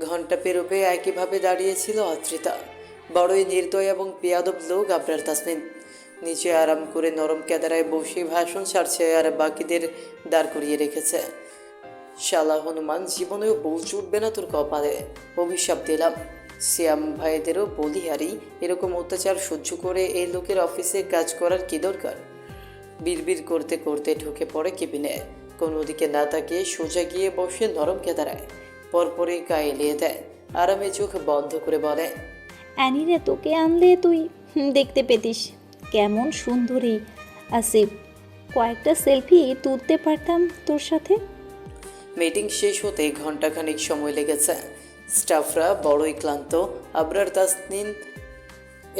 ঘন্টা পেরোবে একইভাবে দাঁড়িয়েছিল আদ্রিতা। বড়ই নির্দয় এবং বেয়াদব লোক আবরার তাসনিন। নিচে আরাম করে নরম কেদারায় বসে ভাষণ ছাড়ছে আর বাকিদের দাঁড় করিয়ে রেখেছে। শালা হনুমান, জীবনেও বউ জুটবে না তোর কপালে, অভিশাপ দিলাম। শ্যাম ভাইদেরও বলি হারি, এরকম অত্যাচার সহ্য করে এই লোকের অফিসে কাজ করার কি দরকার। বিড়বিড় করতে করতে ঢুকে পড়ে কেবিনে। কোনো দিকে না তাকিয়ে সোজা গিয়ে বসে নরম কেদারায়। পরপরই গায়ে এলিয়ে দেয়। আরামে চোখ বন্ধ করে বলে, অ্যানিরে তোকে আনলে তুই দেখতে পেতিস কেমন সুন্দরী আসিফ, কয়েকটা সেলফি তুলতে পারতাম তোর সাথে। মিটিং শেষ হতে ঘন্টাখানিক সময় লেগেছে। স্টাফরা বড়ই ক্লান্ত। আবরার তাসনিন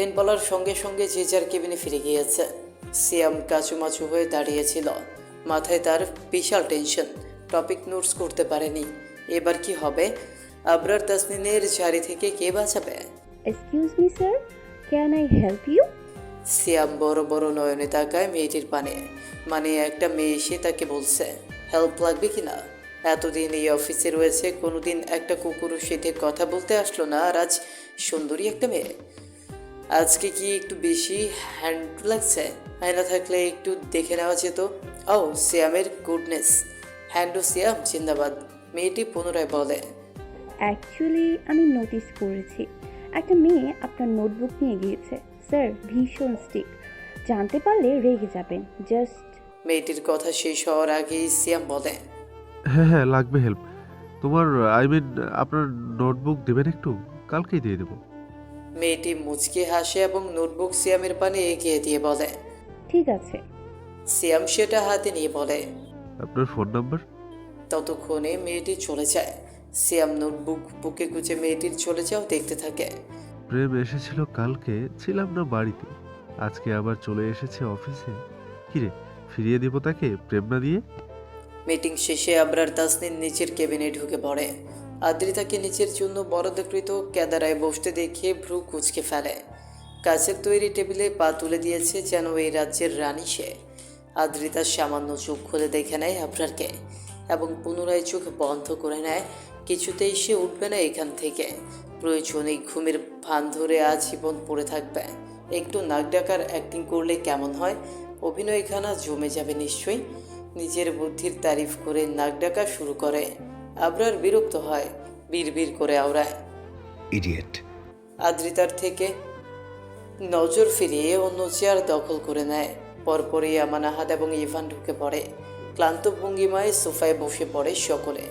এন বলার সঙ্গে সঙ্গে যে যার কেবিনে ফিরে গিয়েছে। সিয়াম কাচুমাচু হয়ে দাঁড়িয়েছিল। মাথায় তার বিশাল টেনশন। টপিক নোটস করতে পারেনি। এবার কি হবে? আবরার তাসনিনের ঝাড়ি থেকে কে বাঁচাবে? Excuse me sir, can I help you? Siam বড় বড় নয়নে তাকায় মেয়েটির পানে। মানে একটা মেয়ে এসে তাকে বলছে হেল্প লাগবে কি না। এতদিন এই অফিসে রয়েছে, কোনোদিন একটা কুকুরের সাথে কথা বলতে আসলো না, আর আজ সুন্দরী একটা মেয়ে। আজকে কি একটু বেশি হ্যান্ড লাগছে? আয়না থাকলে একটু দেখে নেওয়া যেত। ও সিয়ামের গুডনেস, হ্যান্ডো সিয়াম জিন্দাবাদ, মেয়েটি পুনরায় বলে। অ্যাকচুয়ালি আমি নোটিস করেছি একটা মেয়ে আপনার নোটবুক নিয়ে গিয়েছে স্যার, ভীষণ স্টিক, জানতে পারলে রেগে যাবেন। জাস্ট মেয়েটির কথা শেষ হওয়ার আগেই সিয়াম বলে, হ্যাঁ হ্যাঁ, লাগবে হেল্প। তোমার আই মিন আপনার নোটবুক দেবেন একটু, কালকেই দিয়ে দেবো। মেয়েটি মুচকি হাসে এবং নোটবুক সিয়ামের পানে এগিয়ে দিয়ে বলে। ঠিক আছে। সিয়াম সেটা হাতে নিয়ে বলে। আপনার ফোন নাম্বার? ততক্ষণে মেয়েটি চলে যায়। সিয়াম নোটবুক বুকে গুজে মেয়েটির চলে যাও দেখতে থাকে। প্রেম এসেছিল কালকে, ছিলাম না বাড়িতে, আজকে আবার চলে এসেছে অফিসে। কিরে, ফিরিয়ে দিব তাকে প্রেম না দিয়ে? মিটিং শেষে আবরার তাসনিন নিচের কেবিনে ঢুকে পড়ে। আদ্রিতাকে নিচের জন্য বরাদ্দকৃত কেদারায় বসতে দেখে ভ্রু কুঁচকে ফেলে। কাচের তৈরি টেবিলে পা তুলে দিয়েছে যেন এই রাজ্যের রানী সে। আদ্রিতা সামান্য চোখ খুলে দেখে নেয় আবরারকে এবং পুনরায় চোখ বন্ধ করে নেয়। কিছুতেই সে উঠবে না এখান থেকে। প্রয়োজনে ঘুমের ভান ধরে আজীবন পড়ে থাকবে। একটু নাক ডাকার অ্যাক্টিং করলে কেমন হয়? অভিনয়খানা জমে যাবে নিশ্চয়ই। নিজের বুদ্ধির তারিফ করে নাক ডাকা শুরু করে। আবরার বিরক্ত হয়, বিড়বিড় করে আওড়ায়। ইডিয়েট। আদ্রিতার থেকে নজর ফিরিয়ে অন্য চেয়ার দখল করে নেয়। পরপরই আমান আহাদ এবং ইভান ঢুকে পড়ে। ক্লান্ত ভঙ্গিমায় সোফায় বসে পড়ে সকলে।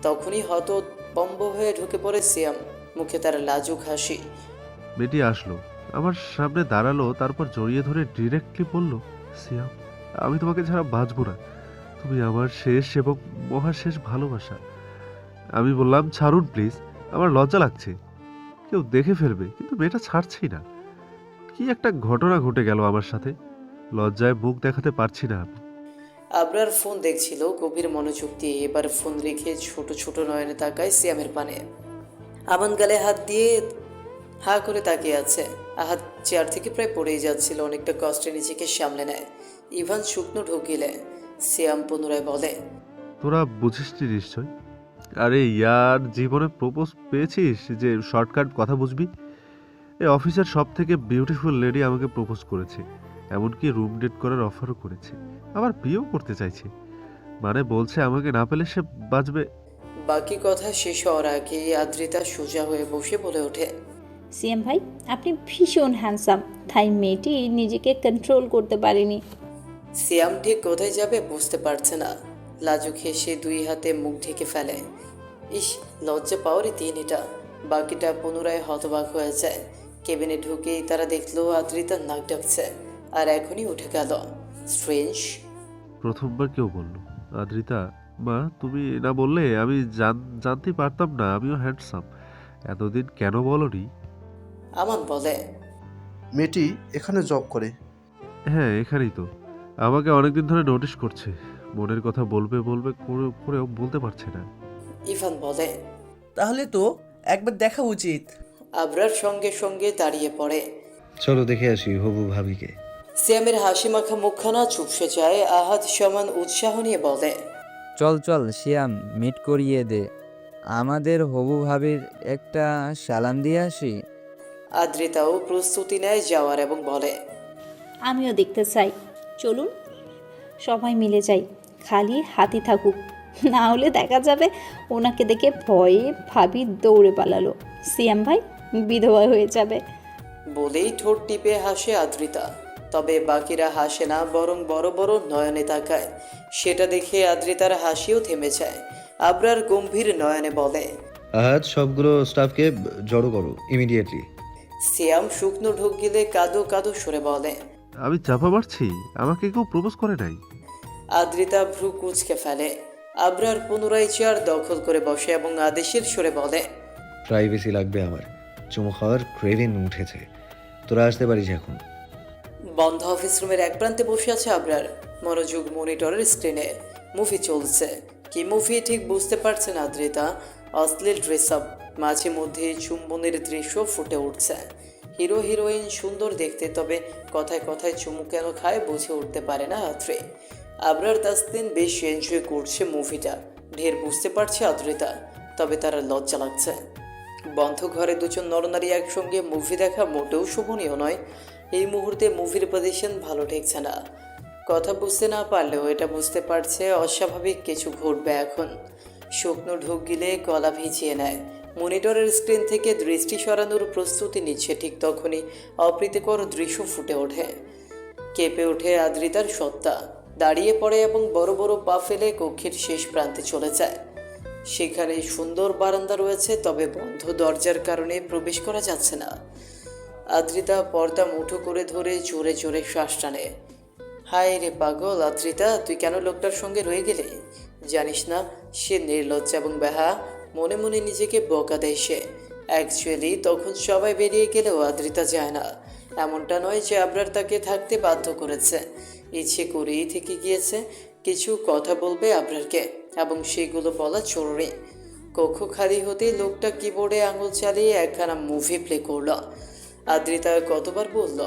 তখনই হতবম্ব হয়ে ঢুকে পড়ে সিয়াম, মুখে তার লাজুক হাসি। মেয়েটি আসলো, আমার সামনে দাঁড়ালো, তারপর জড়িয়ে ধরে ডিরেক্টলি বলল, সিয়াম, আমি তোমাকে ছাড়া বাঁচবো না, তুমি আমার শেষ এবং মহাশেষ ভালোবাসা। আমি বললাম, ছাড়ুন প্লিজ, আমার লজ্জা লাগছে, কেউ দেখে ফেলবে। কিন্তু মেয়েটা ছাড়ছেই না। কি একটা ঘটনা ঘটে গেল আমার সাথে, লজ্জায় মুখ দেখাতে পারছি না আমি। আবরার ফোন দেখছিল গভীর মনোযোগ দিয়ে। এবার ফোন রেখে ছোট ছোট নয়নে তাকায় সিয়ামের পানে। আমান গালে হাত দিয়ে হা করে তাকিয়ে আছে। আহাত চেয়ার থেকে প্রায় পড়েই যাচ্ছিল, অনেকটা কষ্টে নিজেকে সামলে নেয়। ইভান শুকনো ঢুকিলে সিয়াম পুনরায় বলে, তোরা বুঝিসনি নিশ্চয়। আরে ইয়ার, জীবনে প্রপোজ পেয়েছিস যে শর্টকাট কথা বুঝবি? এই অফিসের সব থেকে বিউটিফুল লেডি আমাকে প্রপোজ করেছে, এমনকি রুম ডেট করার অফারও করেছে, আবার বিয়েও করতে চাইছে। মানে বলছে আমাকে না পেলে সে বাঁচবে। বাকি কথা শেষ হওয়ার আগে আদ্রিতা সোজা হয়ে বসে বলে ওঠে, সিএম ভাই, আপনি ভীষণ হ্যান্ডসাম, তাই মেয়েটি নিজেকে কন্ট্রোল করতে পারেনি। সিয়াম ঠিক কোথায় যাবে বুঝতে পারছে না। লাজুক হেসে দুই হাতে মুখ ঢেকে ফেলে। ইস, লজ্জা পাওয়ারই দিন এটা। বাকিটা পুনরায় হতবাক হয়ে যায়। কেবিনে ঢুকেই তারা দেখলো আদ্রিতা নাক ডাকছে আর এখনই উঠে গেল। স্ট্রেঞ্জ। প্রথমবার কেউ বলল, আদ্রিতা, মা তুমি না বললে আমি জানতেই পারতাম না আমিও হ্যান্ডসাম। এতদিন কেন বলনি? আমান বলে, মেয়েটি এখানে জব করে। হ্যাঁ, এখানেই তো। আমাকে অনেকদিন ধরে নোটিশ করছে, মনের কথা বলবে বলবে করেও বলতে পারছে না। ইভান বলে। তাহলে তো একবার দেখা উচিত। আবরার সঙ্গে সঙ্গে দাঁড়িয়ে পড়ে। চলো দেখে আসি হবু ভাবিকে। সিয়ামের হাসি মাখা মুখখানা চুপসে যায়। আহাদ সমান উৎসাহ নিয়ে বলে, চল চল শিয়াম, মিট করিয়ে দে। আমাদের হবু ভাবির একটা সালাম দিয়ে আসি। আদ্রিতাও প্রস্তুতি নেয় যাওয়ার এবং বলে, আমিও দেখতে চাই, চলুন সবাই মিলে যাই, খালি হাতি থাকুক, না হলে দেখা যাবে ওনাকে দেখে ভয়ে ভাবি দৌড়ে পালালো, সিয়াম ভাই বিধবা হয়ে যাবে। বলেই ঠোঁট টিপে হাসে আদ্রিতা। তবে বাকিরা হাসে না, বরং বড় বড় নয়নে তাকায়। সেটা দেখে আদ্রিতার হাসিও থেমে যায়। আবরার গম্ভীর নয়নে বলে, আজ সবগুলো স্টাফকে জড়ো করো ইমিডিয়েটলি। সিয়াম শুকনো ঢোক গিলে কাদো কাদো সরে বলে। আমি চাপা মারছি? আমাকে কেউ প্রপোজ করে নাই। আদ্রিতা ভ্রু কুঁচকে ফেলে। আবরার পুনরায় চেয়ার দখল করে বসে এবং আদেশের সরে বলে, প্রাইভেসি লাগবে আমার, চুমু খাওয়ার ক্রেভিং উঠেছে, তোরা আসতে পারিস এখন। বন্ধ অফিস রুমের এক প্রান্তে বসে আছে আবরার। মনোযোগ মনিটরের স্ক্রিনে। মুভি চলছে। কি মুভি ঠিক বুঝতে পারছেন আদ্রিতা। অশ্লীল ড্রেস আপ, মাঝে মধ্যে চুম্বনের দৃশ্য ফুটে উঠছে। হিরো হিরোইন সুন্দর দেখতে, তবে কথায় কথায় চুমু কেন খায় বুঝে উঠতে পারে না আদ্রে। আবরার তাসনিন বেশ এনজয় করছে মুভিটা, ঢের বুঝতে পারছে আদ্রিতা, তবে তার লজ্জা লাগছে। বন্ধ ঘরে দুজন নরনারী একসঙ্গে মুভি দেখা মোটেও শোভনীয় নয়। এই মুহূর্তে মুভির পজিশন ভালো ঠেকছে না। কথা বুঝতে না পারলেও এটা বুঝতে পারছে অস্বাভাবিক কিছু ঘটবে এখন। শুকনো ঢোক গিলে গলা ভিজিয়ে নেয়। মনিটরের স্ক্রিন থেকে দৃষ্টি সরানোর প্রস্তুতি নিচ্ছে, ঠিক তখনই অপ্রীতিকর দৃশ্য ফুটে ওঠে। কেঁপে ওঠে আদ্রিতার সত্তা। দাঁড়িয়ে পড়ে এবং বড় বড় পা ফেলে কক্ষের শেষ প্রান্তে চলে যায়। সেখানে সুন্দর বারান্দা রয়েছে, তবে বন্ধ দরজার কারণে প্রবেশ করা যাচ্ছে না। আদ্রিতা পর্দা মুঠো করে ধরে জোরে জোরে শ্বাস টানে। হায় রে পাগল আদ্রিতা, তুই কেন লোকটার সঙ্গে রয়ে গেলে? জানিস না সে নির্লজ্জ এবং বেহা? মনে মনে নিজেকে বকা দেয় সে। অ্যাকচুয়ালি তখন সবাই বেরিয়ে গেলেও আদ্রিতা যায় না। এমনটা নয় যে আবরার তাকে থাকতে বাধ্য করেছে, ইচ্ছে করেই থেকে গিয়েছে। কিছু কথা বলবে আবরারকে এবং সেগুলো বলা জরুরি। কক্ষ খালি হতেই লোকটা কিবোর্ডে আঙুল চালিয়ে একখানা মুভি প্লে করলো। আদ্রিতা কতবার বলল,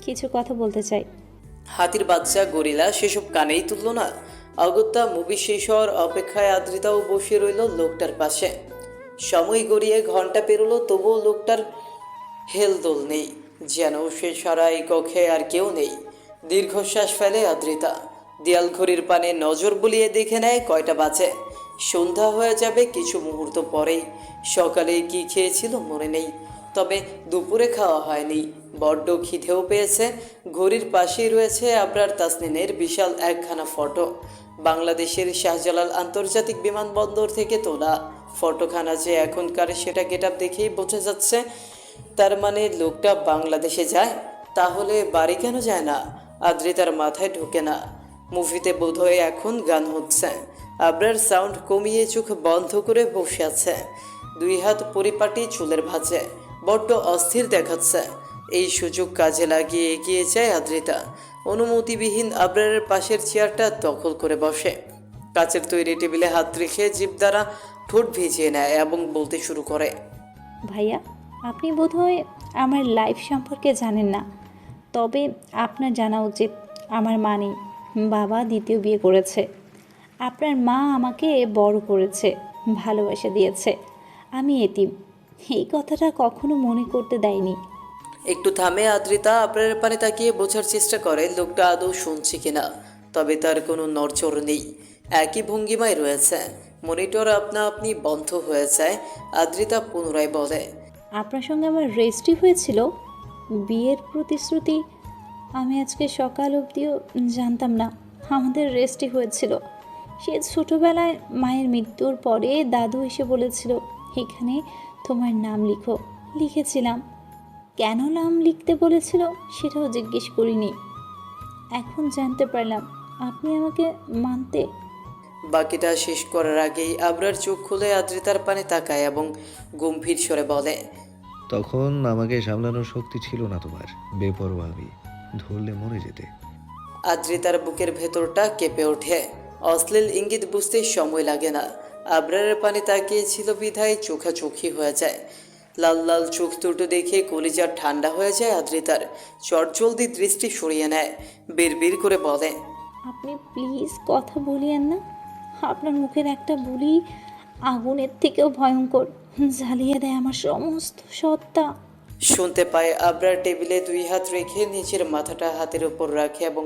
কিছু কথা বলতে চাই। হাতির বাচ্চা গরিলা সেসব কানেই তুলল না। অগত্যা মুভি শেষ হওয়ার অপেক্ষায় আদ্রিতাও বসে রইল লোকটার পাশে। সময় গড়িয়ে ঘন্টা পেরোলো, তবুও লোকটার হেলদোল নেই, যেন সে সারা এই কক্ষে আর কেউ নেই। দীর্ঘশ্বাস ফেলে আদ্রিতা। দেয়াল ঘড়ির পানে নজর বুলিয়ে দেখে নেয় কয়টা বাজে। সন্ধ্যা হয়ে যাবে কিছু মুহূর্ত পরেই। সকালে কি খেয়েছিল মনে নেই, তবে দুপুরে খাওয়া হয়নি। বড্ড খিদেও পেয়েছে। ঘড়ির পাশেই রয়েছে আবরার তাসনিনের বিশাল একখানা ফটো। বাংলাদেশের শাহজালাল আন্তর্জাতিক বিমানবন্দর থেকে তোলা ফটোখানা যে এখনকার, সেটা গেটআপ দেখেই বোঝা যাচ্ছে। তার মানে লোকটা বাংলাদেশে যায়, তাহলে বাড়ি কেন যায় না? আদ্রিতার মাথায় ঢোকে না। মুভিতে বোধহয় এখন গান হচ্ছে। আবরার সাউন্ড কমিয়ে চোখ বন্ধ করে বসে আছে। দুই হাত পরিপাটি চুলের ভাঁজে, বড্ড অস্থির দেখাচ্ছে। এই সুযোগ কাজে লাগিয়ে এগিয়ে যায় আদ্রিতা। অনুমতিবিহীন আবরারের পাশের চেয়ারটা দখল করে বসে। কাচের তৈরি টেবিলে হাত রেখে জিভ দ্বারা ঠোঁট ভিজিয়ে নেয় এবং বলতে শুরু করে, ভাইয়া, আপনি বোধহয় আমার লাইফ সম্পর্কে জানেন না, তবে আপনার জানা উচিত আমার মা নেই, বাবা দ্বিতীয় বিয়ে করেছে। আপনার মা আমাকে বড় করেছে, ভালোবাসা দিয়েছে, আমি এতিম। এই কথাটা কখনো মনে করতে দেয়নি। একটু থামে আদ্রিতা আবরারের পানে তাকিয়ে বোঝার চেষ্টা করে লোকটা আদৌ শুনছে কিনা। তবে তার কোনো নড়চড় নেই, একই ভঙ্গিমায় রয়েছে। মনিটর আপনা আপনি বন্ধ হয়ে যায়। আদ্রিতা পুনরায় বলে, আপনার সঙ্গে আমার রেজিস্ট্রি হয়েছিল, বিয়ের প্রতিশ্রুতি। আমি আজকে সকাল অবধিও জানতাম না আমাদের রেজিস্ট্রি হয়েছিল। সে ছোটোবেলায় মায়ের মৃত্যুর পরে দাদু এসে বলেছিল, এখানে তোমার নাম লিখো। লিখেছিলাম। কেন নাম লিখতে বলেছিল সেটাও জিজ্ঞেস করিনি। এখন জানতে পারলাম আপনি আমাকে মানতে। বাকিটা শেষ করার আগেই আবরার চোখ খুলে আদ্রিতার পানে তাকায় এবং গম্ভীর স্বরে বলে, তখন আমাকে সামলানোর শক্তি ছিল না তোমার, বেপরোয়াভাবে ধরলে মরে যেতে। আদ্রিতার বুকের ভেতরটা কেঁপে ওঠে। অশ্লীল ইঙ্গিত বুঝতে সময় লাগে না। আবরারের পানে তাকিয়েছিল বিধায় চোখাচোখি হয়ে যায়। লাল লাল চোখ দুটো দেখে কলিজা ঠান্ডা হয়ে যায় আদ্রিতার। চটজলদি দৃষ্টি সরিয়ে নেয়, বিড়বিড় করে বলে, আপনি প্লিজ কথা বলিয়েন না। আপনার মুখের একটা বুলি আগুনের থেকেও ভয়ঙ্কর, জ্বালিয়ে দেয় আমার সমস্ত সত্তা। শুনতে পায় আবরার টেবিলে 2 হাত রেখে নিচের মাথাটা হাতের উপর রাখে এবং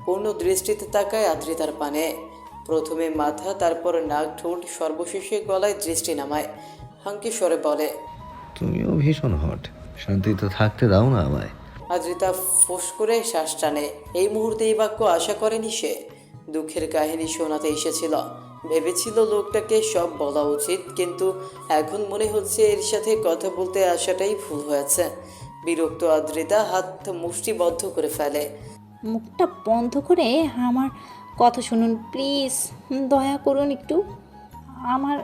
পূর্ণ দৃষ্টিতে তাকায় আদ্রিতার পানে। প্রথমে মাথা, তারপর নাক, ঠোঁট, সর্বশেষে গলায় দৃষ্টি নামায়। হাঙ্কি স্বরে বলে, তুমিও ভীষণ হট, শান্তিতে থাকতে দাও না আমায়। আদ্রিতা ফোঁস করে শ্বাস টানে। এই মুহূর্তে এই বাক্য আশা করেনি সে। দুঃখের কাহিনী শোনাতে এসেছিল, ভেবেছিল লোকটাকে সব বলা উচিত, কিন্তু এখন মনে হচ্ছে এর সাথে কথা বলতে আসাটাই ভুল হয়েছে। বিরক্ত আদ্রিতা হাত মুষ্টিবদ্ধ করে ফেলে। মুখটা বন্ধ করে আমার কথা শুনুন প্লিজ, দয়া করুন একটু, আমার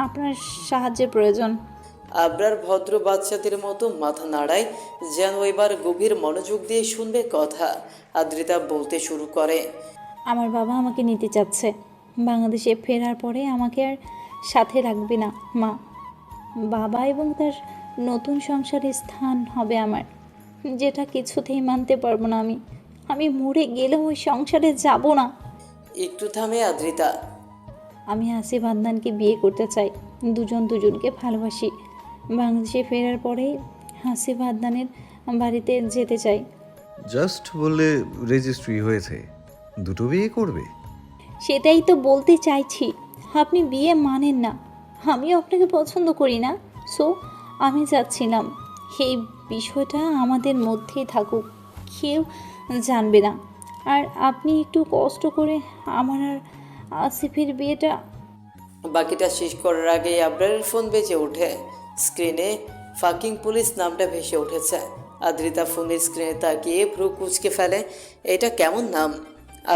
আপনার সাহায্যের প্রয়োজন। আবরার ভদ্র বাচ্চাদের মতো মাথা নাড়ায়, যেন এবার গভীর মনোযোগ দিয়ে শুনবে কথা। আদ্রিতা বলতে শুরু করে, আমার বাবা আমাকে নিতে চাচ্ছে। বাংলাদেশে ফেরার পরে আমাকে আর সাথে রাখবে না মা। বাবা এবং তার নতুন সংসারে স্থান হবে আমার, যেটা কিছুতেই মানতে পারবো না আমি। আমি মরে গেলেও ওই সংসারে যাব না। একটু থামে আদ্রিতা। আমি আসিফ আদনানকে বিয়ে করতে চাই, দুজন দুজনকে ভালোবাসি। বাংলাদেশে ফেরার পরেই আসিফ আদনানের বাড়িতে যেতে চাই। জাস্ট বললে রেজিস্ট্রি হয়েছে, দুটো বিয়ে করবে? সেটাই তো বলতে চাইছি, আপনি বিয়ে মানেন না, আমিও আপনাকে পছন্দ করি না। সো আমি চাচ্ছিলাম এই বিষয়টা আমাদের মধ্যেই থাকুক, কেউ জানবে না। আর আপনি একটু কষ্ট করে আমার আর আসিফের বিয়েটা। বাকিটা শেষ করার আগেই আবরারের ফোন বেজে ওঠে। স্ক্রিনে ফাকিং পুলিশ নামটা ভেসে উঠেছে। আদ্রিতা ফোনের স্ক্রিনে তাকিয়ে ভ্রু কুঁচকে ফেলে। এটা কেমন নাম?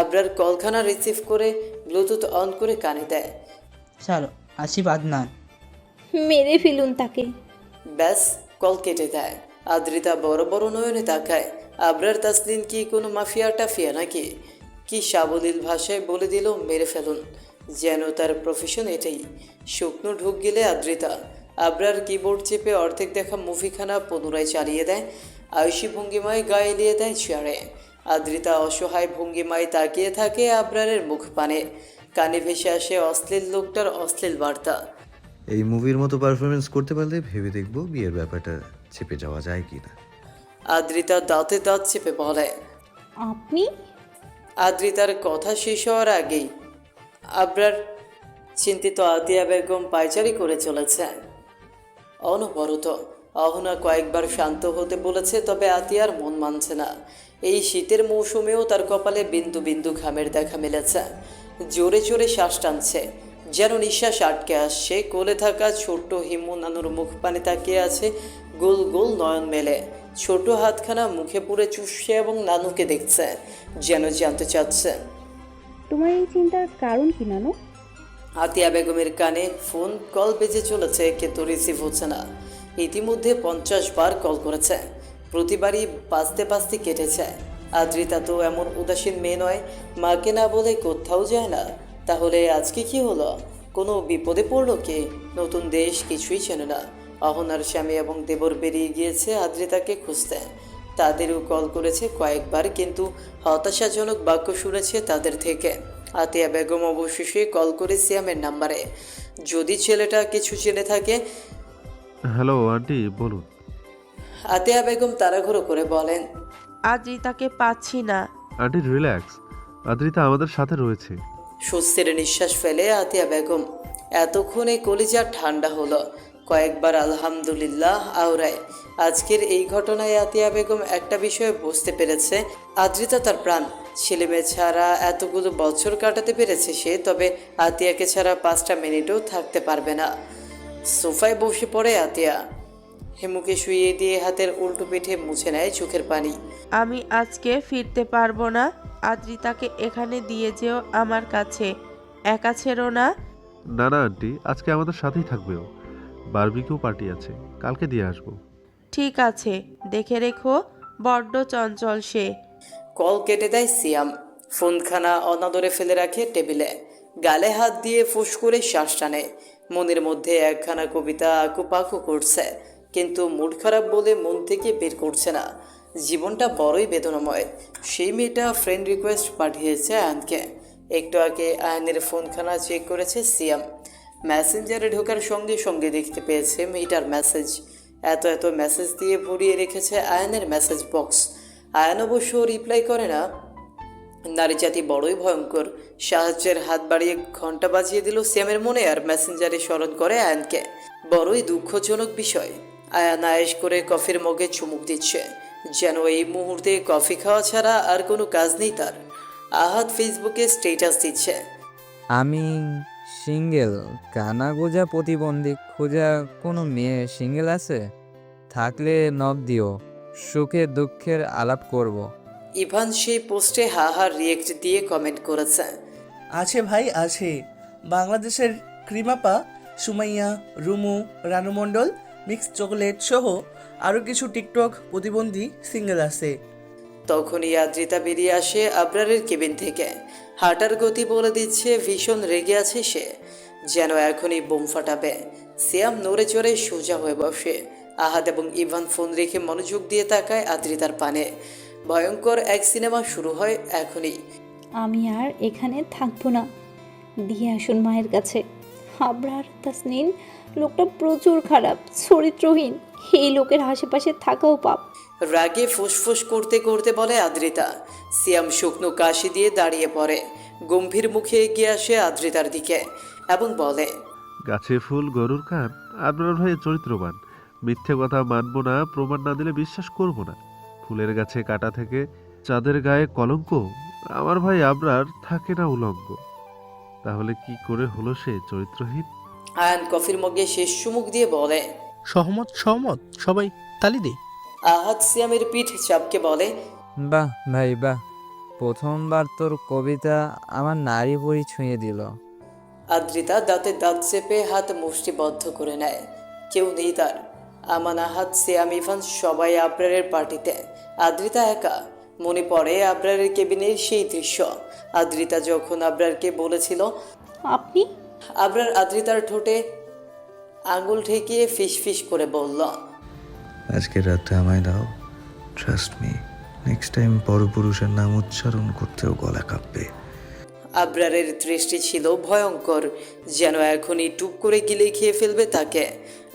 আবরার কলখানা রিসিভ করে ব্লুটুথ অন করে কানে দেয়। স্যার, আসিফ আদনান। মেরে ফেলুন তাকে। ব্যাস, কল কেটে দেয়। আদ্রিতা বড় বড় নয়নে তাকায়। আবরার তাসলিন কি কোনো মাফিয়া টাফিয়া নাকি? কি সাবলীল ভাষায় বলে দিল মেরে ফেলুন, যেন তার প্রফেশন এটাই। শুকনো ঢুক গেলে আদ্রিতা আবরার কিবোর্ড চেপে অর্ধেক দেখা মুভিখানা পুনরায় চালিয়ে দেয়। আয়ুষী ভঙ্গিমায় গায়ে এলিয়ে দেয় চেয়ারে। আদ্রিতা অসহায় ভঙ্গিমায় তাকিয়ে থাকে আবরারের মুখ পানে। কানে ভেসে আসে অশ্লীল লোকটার অশ্লীল বার্তা। এই মুভির মতো পারফরমেন্স করতে পারলে ভেবে দেখবো বিয়ের ব্যাপারটা চেপে যাওয়া যায় কি না। আদ্রিতা দাঁতে দাঁত চেপে বলে। আপনি? আদ্রিতার কথা শেষ হওয়ার আগেই আবরার চিন্তিত আতিয়া বেগম পায়চারি করে চলেছে। অনবরত অহনা কয়েকবার শান্ত হতে বলেছে, তবে আতিয়ার মন মানছে না। এই শীতের মৌসুমেও তার কপালে বিন্দু বিন্দু ঘামের দেখা মিলেছে। জোরে জোরে শ্বাস টানছে, যেন নিঃশ্বাস আটকে আসছে। কোলে থাকা ছোট্ট হিমু নানুর মুখ পানে তাকিয়ে আছে গোল গোল নয়ন মেলে। ছোট হাতখানা মুখে পুরে চুষছে এবং নানুকে দেখছে, যেন জানতে চাচ্ছে। তোমার এই চিন্তার কারণ কি নানু? আতিয়া বেগমের কানে ফোন কল বেজে চলেছে, কিন্তু রিসিভ হচ্ছে না। ইতিমধ্যে 50 বার কল করেছে, প্রতিবারই বাঁচতে বাঁচতে কেটেছে। আদ্রিতা তো এমন উদাসীন মেয়ে নয়, মাকে না বলে কোথাও যায় না। তাহলে আজকে কি হলো? কোনো বিপদে পড়লো কি? নতুন দেশ, কিছুই চেনে না। অহনার স্বামী এবং দেবর বেরিয়ে গিয়েছে আদ্রিতাকে খুঁজতে। তাদেরও কল করেছে কয়েকবার, কিন্তু হতাশাজনক বাক্য শুনেছে তাদের থেকে। আতিয়া বেগম অবশেষে কল করে সিয়ামের নাম্বারে। যদি ছেলেটা কিছু জেনে থাকে। হ্যালো আন্টি, বলুন। আতিয়া বেগম তাড়াহুড়ো করে বলেন, আদ্রিতাকে পাচ্ছি না। আন্টি রিল্যাক্স, আদ্রিতা আমাদের সাথে রয়েছে। স্বস্তির নিঃশ্বাস ফেলে আতিয়া বেগম। এতক্ষণে কলিজা ঠান্ডা হলো। কয়েকবার আলহামদুলিল্লাহ আওরায়। আজকের এই ঘটনায় আতিয়া বেগম একটা বিষয় বুঝতে পেরেছে, আদ্রিতা তার প্রাণ। ছেলেমেয়ে ছাড়া এতগুলো বছর কাটাতে পেরেছে সে, তবে আতিয়াকে ছাড়া 5টা মিনিটও থাকতে পারবে না। সোফায় বসে পড়ে আতিয়া। হেমুকে শুইয়ে দিয়ে হাতের উল্টো পিঠে মুছে নেয় চোখের পানি। আমি আজকে ফিরতে পারবো না। আদ্রিতাকে এখানে দিয়ে যেও আমার কাছে, একা ছেড়ো না। না না আন্টি, আজকে আমাদের সাথেই থাকবে ও। বারবিকিউ পার্টি আছে, কালকে দিয়ে আসবো। ঠিক আছে, দেখে রেখো, বড্ড চঞ্চল সে। কল কেটে দেয় সিয়াম। ফোনখানা অনাদরে ফেলে রাখে টেবিলে। গালে হাত দিয়ে ফুস করে শ্বাস টানে। মনের মধ্যে একখানা কবিতা আঁকুপাকু করছে, কিন্তু মুড খারাপ বলে মন থেকে বের করছে না। জীবনটা বড়ই বেদনাময়। সেই মেয়েটা ফ্রেন্ড রিকোয়েস্ট পাঠিয়েছে আয়নকে। একটু আগে আয়নের ফোনখানা চেক করেছে সিয়াম। মেসেঞ্জারে ঢোকার সঙ্গে সঙ্গে দেখতে পেয়েছে মেয়েটার মেসেজ। এত এত মেসেজ দিয়ে ভরিয়ে রেখেছে আয়ানের মেসেজ বক্স। আয়ান অবশ্য রিপ্লাই করে না। নারী জাতি বড়ই ভয়ঙ্কর। সাহায্যের হাত বাড়িয়ে ঘন্টা বাজিয়ে দিল সিয়ামের মনে, আর মেসেঞ্জারে স্মরণ করে আয়ানকে। বড়ই দুঃখজনক বিষয়। আয়ান আয়েশ করে কফির মগে চুমুক দিচ্ছে, যেন এই মুহূর্তে কফি খাওয়া ছাড়া আর কোনো কাজ নেই তার। আহাদ ফেসবুকে স্ট্যাটাস দিচ্ছে, আমি সিঙ্গেল, কানা গোজা প্রতিবন্ধী খোঁজা কোনো মেয়ে সিঙ্গেল আছে? থাকলে নক দিও, সুখে দুঃখের আলাপ করব। ইভান সেই পোস্টে হাহার রিয়েক্ট দিয়ে কমেন্ট করেছে। আছে ভাই আছে। বাংলাদেশের ক্রিমাপা, সুমাইয়া, রুমু, রানু মণ্ডল, মিক্স চকোলেট সহ আরও কিছু টিকটক প্রতিবন্ধী সিঙ্গেল আছে। তখনই আদ্রিতা বেরিয়ে আসে আবরারের কেবিন থেকে। হাঁটার গতি বলে দিচ্ছে ভীষণ রেগে আছে সে, যেন এখনই বোম ফাটাবে। সিয়াম নড়ে চড়ে সোজা হয়ে বসে। আহাদ এবং ইভান ফোন রেখে মনোযোগ দিয়ে তাকায় আদ্রিতার পানে। ভয়ঙ্কর এক সিনেমা শুরু হয় এখনই। আমি আর এখানে থাকবো না, দিয়ে আসুন মায়ের কাছে। আবরার তাসনিন লোকটা প্রচুর খারাপ, চরিত্রহীন। এই লোকের আশেপাশে থাকাও পাপ। রাগে ফুসফুস করতে করতে বলে আদ্রিতা। সিয়াম শুকনো কাশি দিয়ে দাঁড়িয়ে পড়ে, গম্ভীর মুখে এগিয়ে আসে আদ্রিতার দিকে এবং বলে, গাছে ফুল গরুর কান, আবরার ভাই চরিত্রবান। মিথ্যে কথা মানবো না, প্রমাণ না দিলে বিশ্বাস করব না। ফুলের গাছে কাটা থেকে চাঁদের গায়ে কলঙ্ক। আমার ভাই আবরার থাকে না উলঙ্গ। তাহলে কি করে হলো সে চরিত্রহীন? আয়ান কফির মগে শেষ চুমুক দিয়ে বলে, সহমত সহমত, সবাই তালি দে। আহাদ সিয়ামের পিঠ চাপকে বলে, বাহ ভাই বাহ, প্রথমবার তোর কবিতা আমার নারী বই ছুঁয়ে দিল। আদ্রিতা দাঁতে দাঁত চেপে হাত মুষ্টিবদ্ধ করে নেয়। কেউ নেই তার। আমান, আহাদ, সিয়াম, ইভান সবাই আবরারের পার্টিতে। আদ্রিতা একা। মনে পড়ে আবরারের কেবিনের সেই দৃশ্য। আদ্রিতা যখন আবরারকে বলেছিল, আপনি আবরার আদ্রিতার ঠোঁটে আঙুল ঠেকিয়ে ফিস ফিস করে বলল, আজকের রাতটা আমায় দাও। ট্রাস্ট মি, নেক্সট টাইম পরপুরুষের নাম উচ্চারণ করতেও গলা কাঁপবে। আবরারের দৃষ্টি ছিল ভয়ঙ্কর, যেন এখনই টুপ করে গিলে খেয়ে ফেলবে তাকে।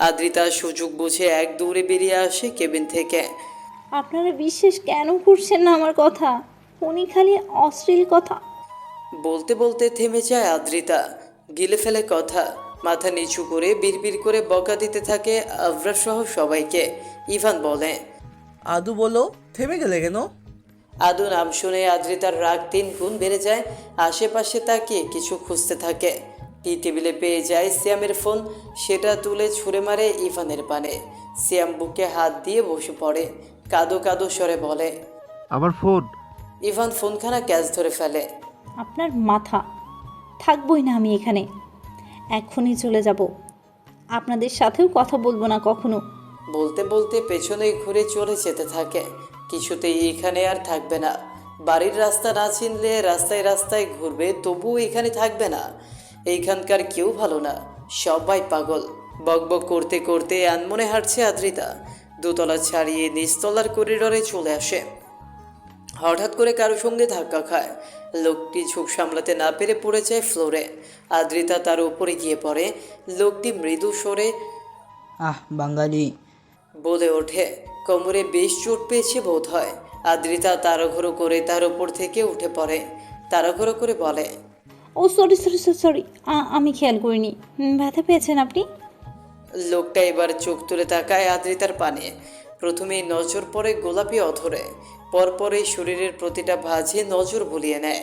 আদ্রিতা সুযোগ বুঝে এক দৌড়ে বেরিয়ে আসে কেবিন থেকে। আপনারা বিশ্বাস কেন করছেন না আমার কথা? উনি খালি অশ্লীল কথা। বলতে বলতে থেমে যায় আদ্রিতা, গিলে ফেলে কথা। মাথা নিচু করে বিড়বিড় করে বকা দিতে থাকে আবরার সহ সবাইকে। ইভান বলে, আদু বলো, থেমে গেলে কেন? আদু নাম শুনে আদ্রিতার রাগ 3 গুণ বেড়ে যায়। আশেপাশে তাকিয়ে কিছু খুঁজতে থাকে। টি টেবিলে পেয়ে যায় সিয়ামের ফোন। সেটা তুলে ছুঁড়ে মারে ইভানের পানে। সিয়াম বুকে হাত দিয়ে বসে পড়ে, কাদো কাদো স্বরে বলে, আমার ফোন। ইভান ফোনখানা ক্যাচ ধরে ফেলে। আপনার মাথা, থাকবই না আমি এখানে, এখনই চলে যাব। আপনাদের সাথেও কথা বলবো না কখনো। বলতে বলতে পেছনে ঘুরে চলে যেতে থাকে। কিছুতেই এখানে আর থাকবে না। বাড়ির রাস্তা না চিনলে রাস্তায় রাস্তায় ঘুরবে, তবুও এখানে থাকবে না। এইখানকার কেউ ভালো না, সবাই পাগল। বকবক করতে করতে আনমনে হাঁটছে আদ্রিতা। দোতলা ছাড়িয়ে নিচতলার করিডরে চলে আসে। হঠাৎ করে কারো সঙ্গে ধাক্কা খায়। লোকটি ঝোঁক সামলাতে না পেরে পড়ে যায় ফ্লোরে। আদ্রিতা তার উপরে গিয়ে পড়ে। লোকটি মৃদু স্বরে বাঙালি বলে ওঠে। কোমরে বেশ চোট পেয়েছে বোধ হয়। আদ্রিতা তাড়াহুড়ো করে তার উপর থেকে উঠে পড়ে। তাড়াহুড়ো করে বলে, ও সরি সরি সরি, আমি খেয়াল করিনি। ব্যথা পেয়েছেন আপনি? লোকটা এবার চোখ তুলে তাকায় আদ্রিতার পানে। প্রথমেই নজর পড়ে গোলাপি অধরে, পরপরই শরীরের প্রতিটা ভাঁজে নজর বুলিয়ে নেয়।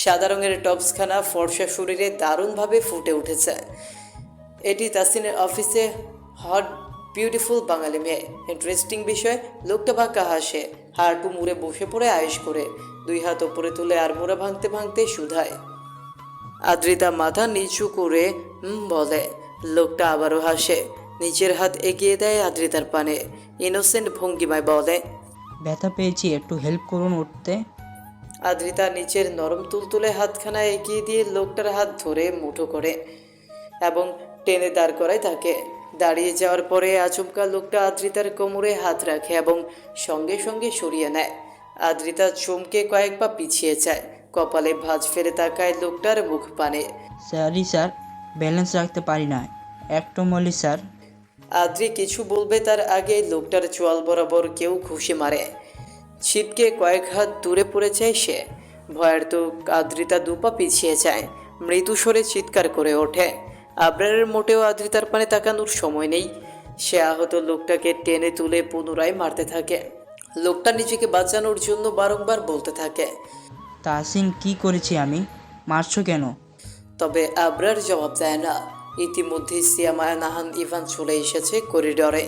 সাদা রঙের টপসখানা ফর্সা শরীরে দারুণভাবে ফুটে উঠেছে। এটি তাসিনের অফিসে হট বিউটিফুল বাঙালি মেয়ে। ইন্টারেস্টিং বিষয়, লোকটা বাঁকা হাসে, হাঁটু মুড়ে বসে পড়ে আয়েশ করে 2 হাত ওপরে তুলে আর মোড়া ভাঙতে ভাঙতে শুধায়। আদ্রিতা মাথা নিচু করে বলে। লোকটা আবারও হাসে, নিচের হাত এগিয়ে দেয় আদ্রিতার পানে। ইনোসেন্ট ভঙ্গিমায় বলে, ব্যথা পেয়েছি, একটু হেল্প করুন উঠতে। আদ্রিতা নিচের নরম তুলতুলে হাতখানা এগিয়ে দিয়ে লোকটার হাত ধরে মুঠো করে এবং টেনে দাঁড় করায় তাকে। দাঁড়িয়ে যাওয়ার পরে আচমকা লোকটা আদ্রিতার কোমরে হাত রাখে এবং সঙ্গে সঙ্গে সরিয়ে নেয়। আদ্রিতা চমকে কয়েক পা পিছিয়ে যায়, কপালে ভাঁজ ফেলে তাকায় লোকটার মুখ পানে। সরি স্যার, ব্যালেন্স রাখতে পারি না। একটু মলি স্যার। আদ্রি কিছু বলবে তার আগে লোকটার চোয়াল বরাবর কেউ ঘুষি মারে। ছিটকে কয়েক হাত দূরে পড়ে যায় সে। ভয়ের তো আদ্রিতা দুপা পিছিয়ে যায়, মৃদু স্বরে চিৎকার করে ওঠে। আবরারের মোটেও আদ্রিতার পানে তাকানোর সময় নেই। সে আহত লোকটাকে টেনে তুলে পুনরায় মারতে থাকে। লোকটা নিজেকে বাঁচানোর জন্য বারংবার বলতে থাকে, তাহসিন কি করেছি আমি? মারছো কেন? তবে আবরার জবাব দেয় না। ইতিমধ্যে সিয়ামায়া নাহান ইভান চলে এসেছে করিডরে।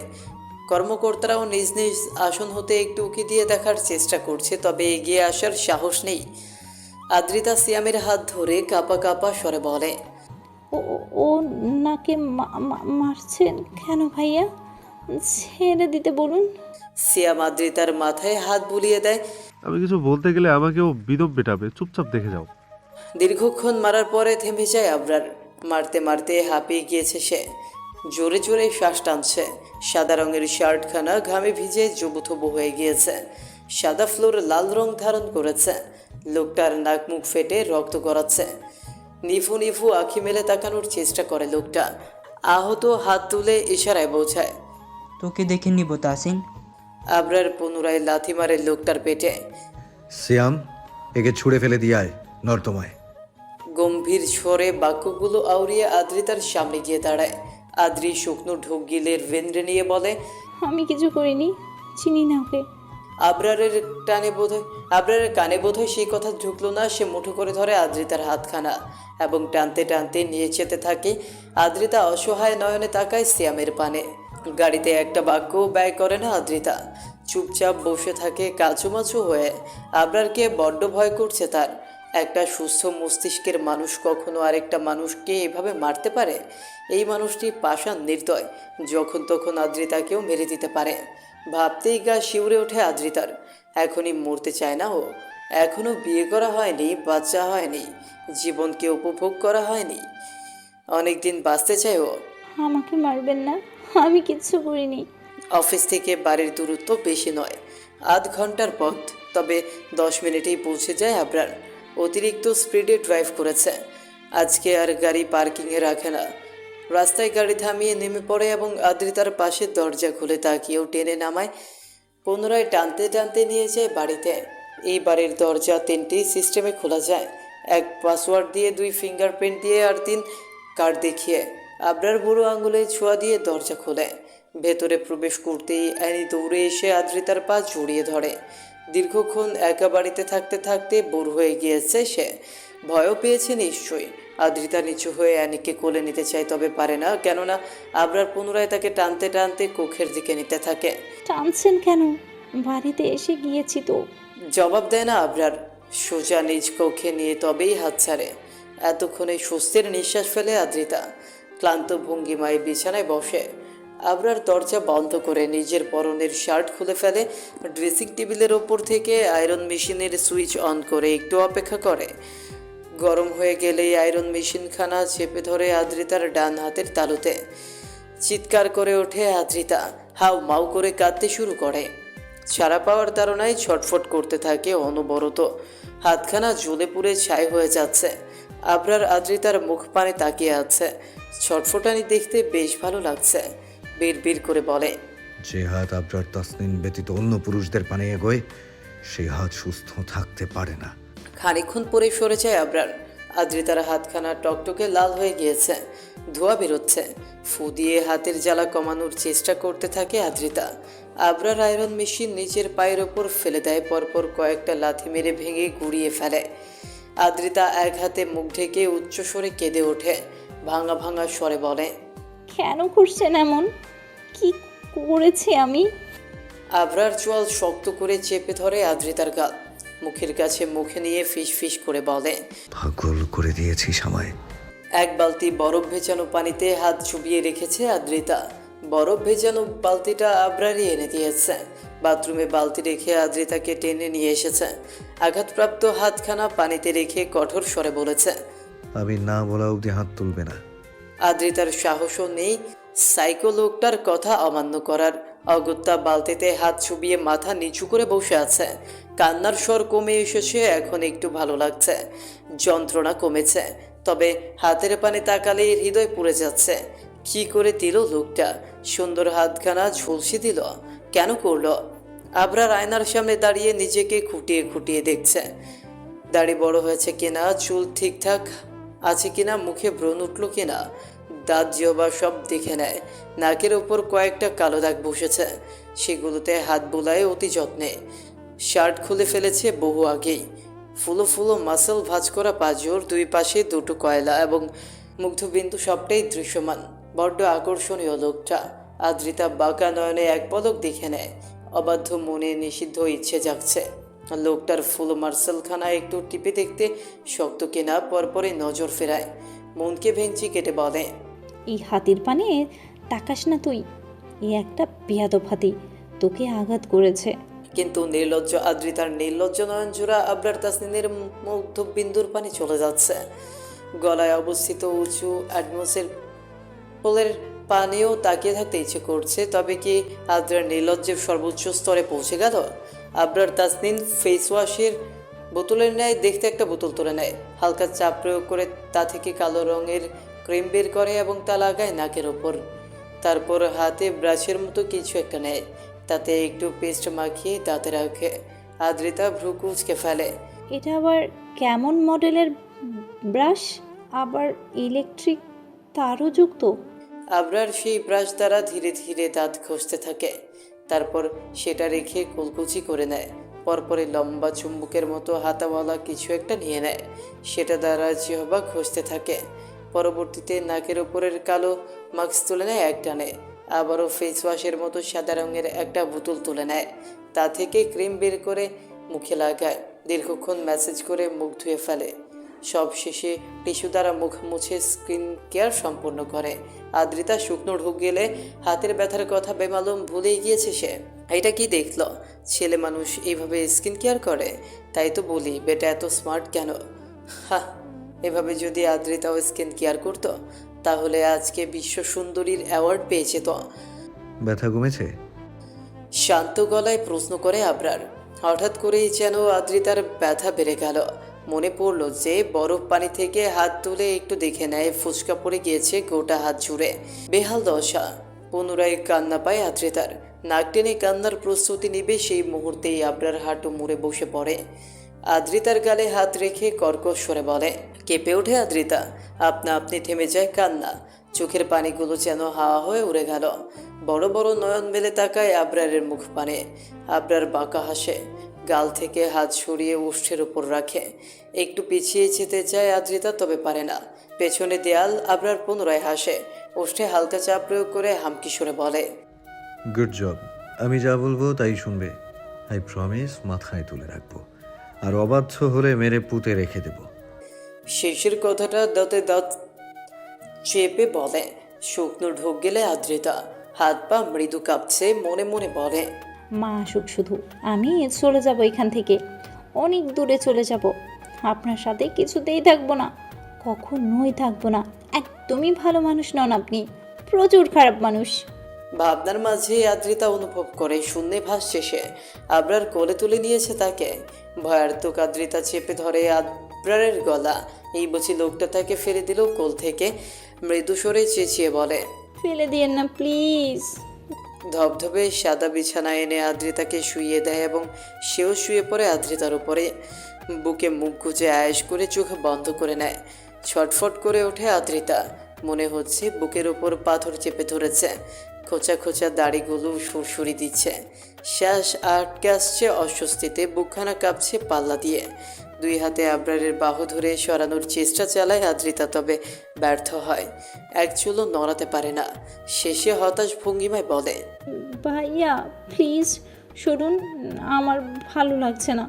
কর্মকর্তারাও নিজ নিজ আসন হতে একটু উকি দিয়ে দেখার চেষ্টা করছে, তবে এগিয়ে আসার সাহস নেই। আদ্রিতা সিয়ামের হাত ধরে কাঁপা কাঁপা স্বরে বলে, ও নাকে মারছেন কেন ভাইয়া? ছেড়ে দিতে বলুন। সিয়াম আদ্রিতার মাথায় হাত বুলিয়ে দেয়। আমি কিছু বলতে গেলে আমাকেও বিদপ বেটাবে, চুপচাপ দেখে যাও। দীর্ঘক্ষণ মারার পরে থেমে যায় আবরার। মারতে মারতে হাঁপিয়ে গিয়েছে সে। জোরে জোরে শ্বাস টানছে। সাদা রঙের শার্টখানা ঘামে ভিজে জবুথবু হয়ে গিয়েছে। সাদা ফ্লোর লাল রং ধারণ করেছে। লোকটার নাক মুখ ফেটে রক্ত গড়াচ্ছে। নিফু নিফু আঁখি মেলে তাকানোর চেষ্টা করে লোকটা। আহত হাত তুলে ইশারায় বোঝায়। তোকে দেখে নিব তাহসিন। আবরার পুনরায় লাথি মারে লোকটার পেটে। সিয়াম, একে ছুঁড়ে ফেলে দিয়ে আয় নর্দমায়। গম্ভীর স্বরে বাক্যগুলো আউড়িয়ে আদ্রিতার সামনে গিয়ে দাঁড়ায়। আদ্রি শুকনো ঢোক গিলে ভেন্দ্রে নিয়ে বলে, আমি কিছু করিনি, চিনি না ওকে। আবরারের কানে বোধহয় সেই কথা ঢুকলো না। সে মুঠো করে ধরে আদ্রিতার হাতখানা এবং টানতে টানতে নিয়ে যেতে থাকে। আদ্রিতা অসহায় নয়নে তাকায় সিয়ামের পানে। গাড়িতে একটা বাক্যও ব্যয় করে না আদ্রিতা। চুপচাপ বসে থাকে কাচুমাচু হয়ে। আবরারকে বড্ড ভয় করছে তার। একটা সুস্থ মস্তিষ্কের মানুষ কখনো আরেকটা মানুষকে এভাবে মারতে পারে? এই মানুষটি পাষাণ নির্দয়, যখন তখন আদ্রিতাকেও মেরে দিতে পারে। ভাবতেই গা শিউরে ওঠে আদ্রিতার। এখনই মরতে চায় না ও। এখনও বিয়ে করা হয়নি, বাচ্চা হয়নি, জীবনকে উপভোগ করা হয়নি। অনেক দিন বাঁচতে চায় ও। আমাকে মারবেন না, আমি কিচ্ছু করিনি। অফিস থেকে বাড়ির দূরত্ব বেশি নয়, আধ ঘন্টার পথ। তবে 10 মিনিটেই পৌঁছে যায় আবরার। অতিরিক্ত স্পিডে ড্রাইভ করেছে। আজকে আর গাড়ি পার্কিংয়ে রাখে না। রাস্তায় গাড়ি থামিয়ে নেমে পড়ে এবং আদ্রিতার পাশে দরজা খুলে তাকিয়েও টেনে নামায়। পুনরায় টানতে টানতে নিয়ে যায় বাড়িতে। এই বাড়ির দরজা 3টি সিস্টেমে খোলা যায়। 1 পাসওয়ার্ড দিয়ে, 2 ফিঙ্গারপ্রিন্ট দিয়ে আর 3 কার্ড দেখিয়ে। আবরার বুড়ো আঙুলে ছোঁয়া দিয়ে দরজা খোলে। ভেতরে প্রবেশ করতেই অ্যানি দৌড়ে এসে আদ্রিতার পা জড়িয়ে ধরে। দীর্ঘক্ষণ একা বাড়িতে থাকতে থাকতে বোর হয়ে গিয়েছে সে। ভয়ও পেয়েছে নিশ্চয়ই। আদ্রিতা নিচু হয়ে অ্যানিকে কোলে নিতে চায়, তবে পারে না। কেননা আবরার পুনরায় তাকে টানতে টানতে কক্ষের দিকে নিতে থাকে। টানছেন কেন? বাড়িতে এসে গিয়েছি তো। জবাব দেয় না আবরার। সোজা নিজ কক্ষে নিয়ে তবেই হাত ছাড়ে। এতক্ষণে স্বস্তির নিঃশ্বাস ফেলে আদ্রিতা। ক্লান্ত ভঙ্গিমায় বিছানায় বসে। আবরার দরজা বন্ধ করে নিজের পরনের শার্ট খুলে ফেলে। ড্রেসিং টেবিলের ওপর থেকে আয়রন মেশিনের সুইচ অন করে একটু অপেক্ষা করে। গরম হয়ে গেলেই আয়রন মেশিনখানা চেপে ধরে আদ্রিতার ডান হাতের তালুতে। চিৎকার করে ওঠে আদ্রিতা। হাউ মাউ করে কাঁদতে শুরু করে। ছাড়া পাওয়ার তাড়নায় ছটফট করতে থাকে অনবরত। হাতখানা জ্বলে পুড়ে ছাই হয়ে যাচ্ছে। আবরার আদ্রিতার মুখ পানে তাকিয়ে আছে। ছটফটানি দেখতে বেশ ভালো লাগছে। বিড়বিড় করে বলে, যে হাত আবরার তাসনিন ব্যতীত অন্য পুরুষদের পানে এগোয়, সেই হাত সুস্থ থাকতে পারে না। খানিকক্ষণ পরে সরে যায় আবরার। আদ্রিতার হাতখানা টকটকে লাল হয়ে গিয়েছে, ধোঁয়া বেরোচ্ছে। ফু দিয়ে হাতের জ্বালা কমানোর চেষ্টা করতে থাকে আদ্রিতা। আবরার আয়রন মেশিন নিজের পায়ের ওপর ফেলে দেয়। পরপর কয়েকটা লাথি মেরে ভেঙে গুড়িয়ে ফেলে। আদ্রিতা এক হাতে মুখ ঢেকে উচ্চস্বরে কেঁদে ওঠে। ভাঙা ভাঙা স্বরে বলে, কেন করছেন এমন? কি করেছি আমি? আবরার চোয়াল শক্ত করে চেপে ধরে আদ্রিতার গাল। মুখের কাছে মুখে নিয়ে ফিস ফিস করে বলে, পাগল করে দিয়েছি আমায়। 1 বালতি বরফ ভেজানো পানিতে হাত চুবিয়ে রেখেছে আদ্রিতা। বরফ ভেজানো বালতিটা আবরারই এনে দিয়েছে। বাথরুমে বালতি রেখে আদ্রিতাকে টেনে নিয়ে এসেছে। আঘাতপ্রাপ্ত হাতখানা পানিতে রেখে কঠোর স্বরে বলেছে, আমি না বলা অবধি হাত তুলবে না। আদ্রিতার সাহসও নেই সাইকো লোকটার কথা অমান্য করার। অগত্যা বালতিতে হাত চুবিয়ে মাথা নিচু করে বসে আছে। কান্নার স্বর কমে এসেছে, এখন একটু ভালো লাগছে। যন্ত্রণা কমেছে, তবে হাতের পানে তাকালেই হৃদয় পুড়ে যাচ্ছে। কি করে দিল লোকটা? সুন্দর হাতখানা ঝলসে দিল, কেন করলো? আবরার আয়নার সামনে দাঁড়িয়ে নিজেকে খুঁটিয়ে খুঁটিয়ে দেখছে। দাড়ি বড় হয়েছে কিনা, চুল ঠিকঠাক আছে কিনা, মুখে ব্রণ উঠল কিনা, দাঁত জিহবা সব দেখে নেয়। নাকের ওপর কয়েকটা কালো দাগ বসেছে, সেগুলোতে হাত বোলায় অতি যত্নে। শার্ট খুলে ফেলেছে বহু আগেই। ফুলো ফুলো মাসল ভাঁজ করা পাঁজর, দুই পাশে দুটো কয়লা এবং মুগ্ধবিন্দু সবটাই দৃশ্যমান। বড্ড আকর্ষণীয় লোকটা। আদ্রিতা বাঁকা নয়নে এক পলক দেখে নেয়। অবাধ্য মনে নিষিদ্ধ ইচ্ছে জাগছে। লোকটার ফুল মার্শালখানা একটু টিপে দেখতে শক্ত কিনা পরপরই নজর ফেরায়। মনকে ভেঙচি কেটে বলে, এই হাতির পানে তাকাস না তুই। এই একটা বেয়াদব হাতি তোকে আঘাত করেছে। কিন্তু নির্লজ্জ আদ্রিতার নির্লজ্জ নয়ন জোড়া আবরার তাসনিনের মুগ্ধবিন্দুর পানি চলে যাচ্ছে। গলায় অবস্থিত উঁচু অ্যাডমোসের পোলের পানিও তাকিয়ে থাকতে ইচ্ছে করছে। তবে কি আদ্রার নির্লজ্জের সর্বোচ্চ স্তরে পৌঁছে গেল? আবরার তাসনিন ফেস ওয়াশের বোতলের ন্যায় দেখতে একটা বোতল তুলে নেয়, হালকা চাপ প্রয়োগ করে তা থেকে কালো রঙের ক্রিম বের করে এবং তা লাগায় নাকের ওপর। তারপর হাতে ব্রাশের মতো কিছু একটা নেয়, তাতে একটু পেস্ট মাখিয়ে দাঁতে রাখে। আদ্রিতা ভ্রু কুঁচকে ফেলে। এটা আবার কেমন মডেলের ব্রাশ? আবার ইলেকট্রিক তারও যুক্ত? আবরার সেই ব্রাশ দ্বারা ধীরে ধীরে দাঁত ঘষতে থাকে। তারপর সেটা রেখে কুলকুচি করে নেয়। পরপরে লম্বা চুম্বকের মতো হাতাওয়ালা কিছু একটা নিয়ে নেয়, সেটা দ্বারা জিহ্বা ঘষতে থাকে। পরবর্তীতে নাকের ওপরের কালো মাস্ক তুলে নেয় এক টানে। আবারও ফেস ওয়াশের মতো সাদা রঙের একটা বোতল তুলে নেয়, তা থেকে ক্রিম বের করে মুখে লাগায়। দীর্ঘক্ষণ ম্যাসেজ করে মুখ ধুয়ে ফেলে। সব শেষে টিস্যু দ্বারা মুখ মুছে স্কিন কেয়ার সম্পূর্ণ করে। আদ্রিতা শুকনো ঢুক গেলে হাতের ব্যথার কথা বেমালুম ভুলেই গিয়েছে সে। এটা কি দেখলো? ছেলে মানুষ এইভাবে স্কিন কেয়ার করে? তাই তো বলি, বেটা এত স্মার্ট কেন? হা, এভাবে যদি আদ্রিতাও স্কিন কেয়ার করতো তাহলে আজকে বিশ্ব সুন্দরীর অ্যাওয়ার্ড পেয়েছে তো। ব্যথা কমেছে? শান্ত গলায় প্রশ্ন করে আবরার। হঠাৎ করেই যেন আদ্রিতার ব্যথা বেড়ে গেল। মনে পড়ল যে বরফ পানি থেকে হাত তুলে একটু দেখে নেয়, ফুচকা পড়ে গিয়েছে গোটা হাত জুড়ে। বেহাল দশা। পুনরায় কান্না পায় আদ্রিতার। নাক টেনে কান্নার প্রস্তুতি নিবে সেই মুহূর্তেই আবরার হাঁটু মুড়ে বসে পড়ে। আদ্রিতার গালে হাত রেখে কর্কশ স্বরে বলে। কেঁপে ওঠে আদ্রিতা। আপনা আপনি থেমে যায় কান্না। চোখের পানিগুলো যেন হাওয়া হয়ে উড়ে গেল। বড় বড় নয়ন মেলে তাকায় আবরারের মুখ পানে। আবরার বাঁকা হাসে, গাল থেকে হাত সরিয়ে ওষ্ঠের উপর রাখে। একটু পিছিয়ে যেতে চায় আদ্রিতা, তবে পারে না। পেছনে দেয়াল। আবরার পুনরায় হাসে, ওষ্ঠে হালকা চাপ প্রয়োগ করে হামকি সরে বলে, গুড জব। আমি যা বলবো তাই শুনবে। আই প্রমিস, মাথায় তুলে রাখবো। আর অবাধ্য হলে মেরে পুঁতে রেখে দেব। শেষের কথাটা দাঁতে দাঁত চেপে বলে। শুকনো ঢোক গেলে আদ্রিতা। হাত পা মৃদু কাঁপছে, মনে মনে বলে, মা আসুক শুধু, আমি চলে যাব এখান থেকে, অনেক দূরে চলে যাব। আপনার সাথে কিছুতেই থাকবো না, কখনোই থাকবো না। একদমই ভালো মানুষ নন আপনি, প্রচুর খারাপ মানুষ। ভাবনার মাঝে আদ্রিতা অনুভব করে শূন্যে ভাসছে সে। আবরার কোলে তুলে নিয়েছে তাকে। ভয়ার্থক আদ্রিতা চেপে ধরে আবরারের গলা। এই বুঝি লোকটা তাকে ফেলে দিল কোল থেকে। মৃদু স্বরে চেঁচিয়ে বলে, ফেলে দিয়েন না প্লিজ। ধবধবে সাদা বিছানা এনে আদ্রিতাকে শুইয়ে দেয় এবং সেও শুয়ে পড়ে আদ্রিতার উপরে। বুকে মুখ গুজে আয়েশ করে চোখ বন্ধ করে নেয়। ছটফট করে ওঠে আদ্রিতা। মনে হচ্ছে বুকের ওপর পাথর চেপে ধরেছে। খোঁচা খোঁচা দাড়িগুলো সুরসুরি দিচ্ছে। শ্বাস আটকে আসছে অস্বস্তিতে, বুকখানা কাঁপছে পাল্লা দিয়ে। দুই হাতে আবরারের বাহু ধরে সরানোর চেষ্টা চালায় আদ্রিতা, তবে ব্যর্থ হয়। এক চুলও নড়াতে পারে না। শেষে হতাশ ভঙ্গিমায় বলে, ভাইয়া প্লিজ সরুন, আমার ভালো লাগছে না।